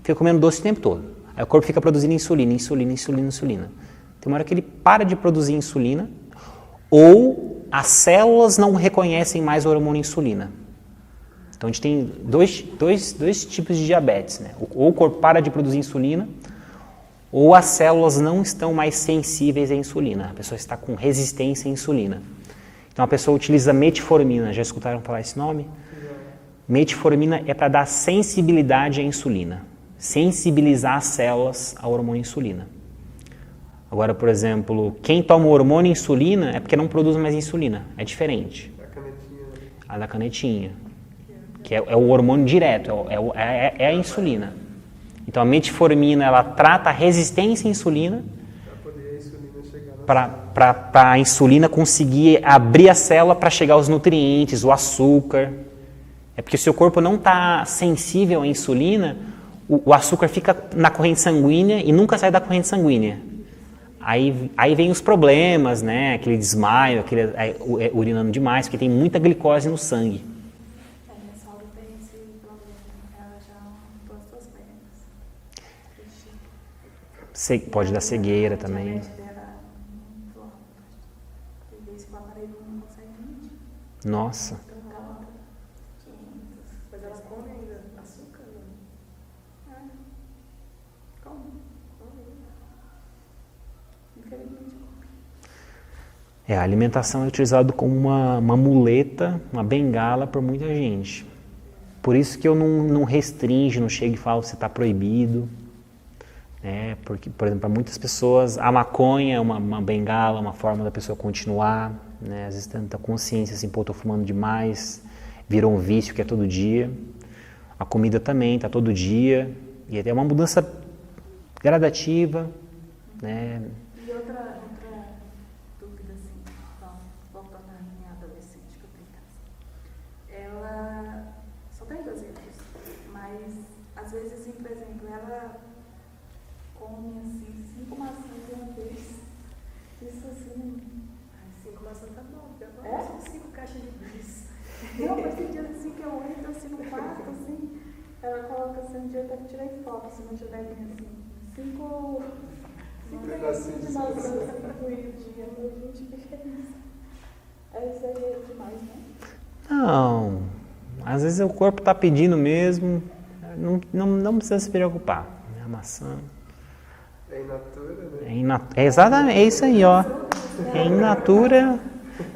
fica comendo doce o tempo todo. Aí o corpo fica produzindo insulina. Tem uma hora que ele para de produzir insulina ou as células não reconhecem mais o hormônio insulina. Então a gente tem dois tipos de diabetes, né? Ou o corpo para de produzir insulina ou as células não estão mais sensíveis à insulina. A pessoa está com resistência à insulina. Então a pessoa utiliza metformina. Já escutaram falar esse nome? Metformina é para dar sensibilidade à insulina. Sensibilizar as células ao hormônio insulina. Agora, por exemplo, quem toma o hormônio insulina é porque não produz mais insulina. É diferente. A da canetinha. Que é o hormônio direto, é a insulina. Então a metformina, ela trata a resistência à insulina para a insulina conseguir abrir a célula para chegar aos nutrientes, o açúcar. É porque se o corpo não está sensível à insulina, o açúcar fica na corrente sanguínea e nunca sai da corrente sanguínea. Aí vem os problemas, né? Aquele desmaio, urinando demais, porque tem muita glicose no sangue. Minha sogra tem esse problema, ela já amputou as pernas. Pode dar cegueira também. A diabetes dela é muito alta. Tem vezes que o aparelho não consegue medir. Nossa. Então ela tá 500. Mas ela come ainda açúcar? Não? Como? Infelizmente. A alimentação é utilizada como uma muleta, uma bengala por muita gente. Por isso que eu não restringo, não chego e falo que você está proibido. Porque, por exemplo, para muitas pessoas, a maconha é uma bengala, uma forma da pessoa continuar. Né? Às vezes tem tanta consciência assim, estou fumando demais, virou um vício que é todo dia. A comida também está todo dia. E é uma mudança gradativa. Né? E outra dúvida, assim, então, voltando à minha adolescente que eu tenho em casa. Ela só tem 12 anos, mas às vezes, assim, por exemplo, ela come assim foto, se não tiver bem assim. 5 pedacinhos de maçã incluidinha. Gente, o que é isso? É exagero demais, né? Não, às vezes o corpo está pedindo mesmo, não precisa se preocupar. A maçã... É in natura, né? Exatamente, é isso aí, ó. É in natura.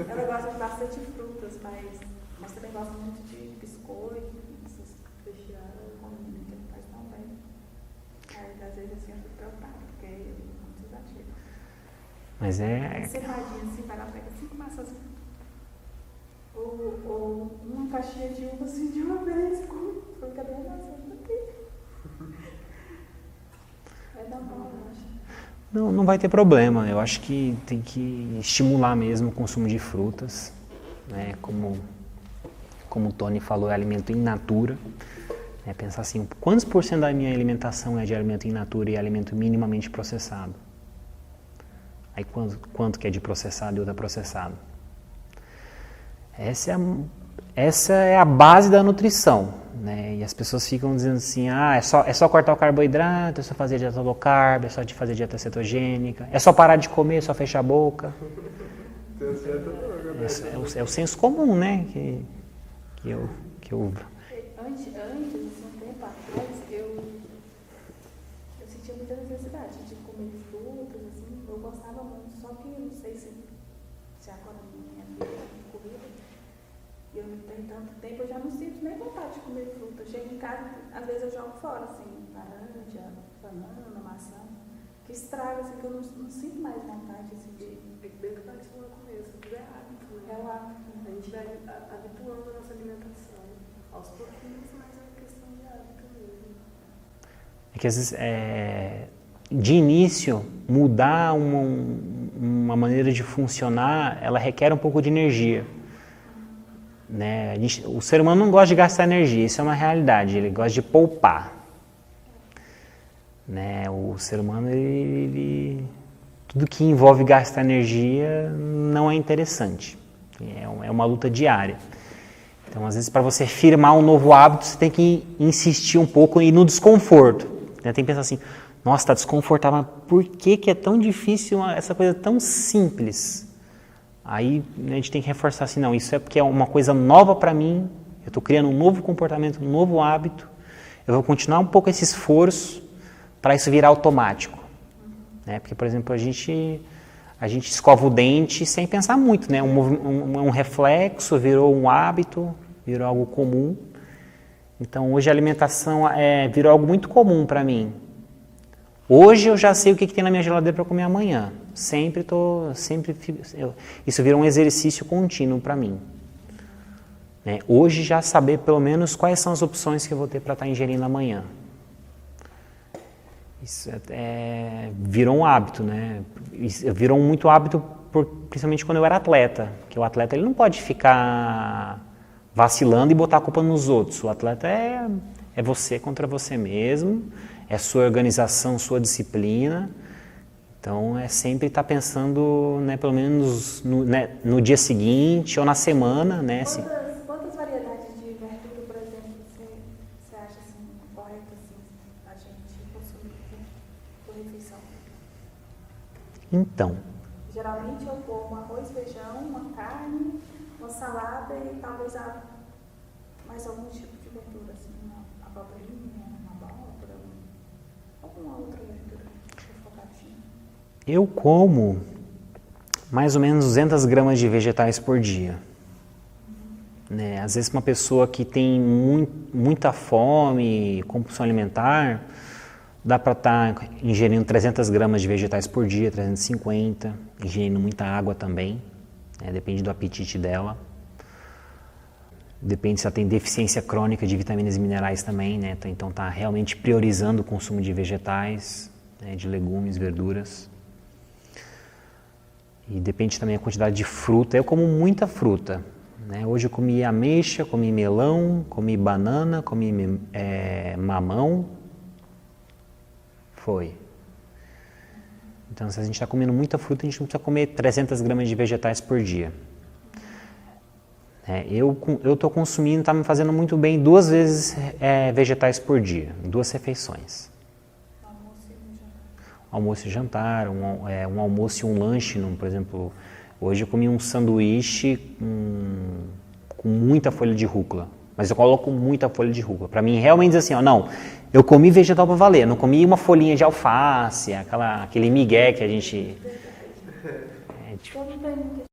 Ela gosta de bastante frutas, mas também gosta muito de biscoito, essas recheadas, comida que ele faz tão bem. Aí, às vezes, assim, eu fico preocupada, porque é muito exagero. Mas é... Encerradinha, assim, vai lá, pega 5 maçãs. Ou uma caixinha de uva, assim, de uma vez, fica bem maçã. Vai dar mal, eu acho. Não vai ter problema. Eu acho que tem que estimular mesmo o consumo de frutas, né? Como o Tony falou, é alimento in natura. É pensar assim, quantos por cento da minha alimentação é de alimento in natura e alimento minimamente processado? Aí quanto que é de processado e ultraprocessado? Essa é a base da nutrição, né? E as pessoas ficam dizendo assim, é só cortar o carboidrato, é só fazer dieta low carb, é só de fazer dieta cetogênica, é só parar de comer, é só fechar a boca. É o senso comum, né? Que eu Antes, assim, um tempo atrás, eu sentia muita necessidade de comer frutas, assim, eu gostava muito, só que eu não sei se agora minha vida é corrida, e eu não tenho tanto tempo, eu já não sinto nem vontade de comer fruta. Eu chego em casa, às vezes eu jogo fora, assim, laranja, banana, maçã, que estraga, assim, que eu não sinto mais vontade, assim, de... É bem que parece no começo, tudo é hábito, né? É o hábito. A gente vai habituando a nossa alimentação aos pouquinhos, mas é questão de hábito mesmo. É que às vezes, de início, mudar uma maneira de funcionar, ela requer um pouco de energia. Né? O ser humano não gosta de gastar energia, isso é uma realidade, ele gosta de poupar. Né? O ser humano, tudo que envolve gastar energia não é interessante, é uma luta diária. Então, às vezes, para você firmar um novo hábito, você tem que insistir um pouco e ir no desconforto. Né? Tem que pensar assim, nossa, está desconfortável, mas por que é tão difícil essa coisa tão simples? Aí a gente tem que reforçar assim, não, isso é porque é uma coisa nova para mim, eu estou criando um novo comportamento, um novo hábito, eu vou continuar um pouco esse esforço para isso virar automático. Né? Porque, por exemplo, a gente escova o dente sem pensar muito, né? Um reflexo, virou um hábito, virou algo comum. Então, hoje a alimentação virou algo muito comum para mim. Hoje eu já sei o que tem na minha geladeira para comer amanhã. Isso virou um exercício contínuo para mim. Né? Hoje já saber pelo menos quais são as opções que eu vou ter para estar ingerindo amanhã. Isso virou um hábito, né? Virou muito hábito, principalmente quando eu era atleta. Porque o atleta ele não pode ficar vacilando e botar a culpa nos outros. O atleta é você contra você mesmo, é sua organização, sua disciplina. Então, é sempre estar pensando, né, pelo menos no dia seguinte ou na semana, né? Quantas variedades de verdura, por exemplo, você acha assim, correto assim, a gente consumir por refeição? Então. Geralmente eu como arroz, feijão, uma carne, uma salada e talvez mais algum tipo de verdura, assim, uma abobrinha, uma abóbora, alguma outra verdura focadinha. Eu como mais ou menos 200 gramas de vegetais por dia. Né? Às vezes uma pessoa que tem muita fome, compulsão alimentar, dá para estar ingerindo 300 gramas de vegetais por dia, 350, ingerindo muita água também, né? Depende do apetite dela. Depende se ela tem deficiência crônica de vitaminas e minerais também, né? Então está realmente priorizando o consumo de vegetais, né? De legumes, verduras. E depende também da quantidade de fruta. Eu como muita fruta. Né? Hoje eu comi ameixa, comi melão, comi banana, comi mamão. Foi. Então, se a gente está comendo muita fruta, a gente não precisa comer 300 gramas de vegetais por dia. Eu estou consumindo, está me fazendo muito bem 2 vezes vegetais por dia, 2 refeições. Almoço e jantar, um almoço e um lanche, por exemplo, hoje eu comi um sanduíche com muita folha de rúcula, mas eu coloco muita folha de rúcula. Para mim, realmente assim, não, eu comi vegetal para valer, não comi uma folhinha de alface, aquele migué que a gente... Todo mundo tem muita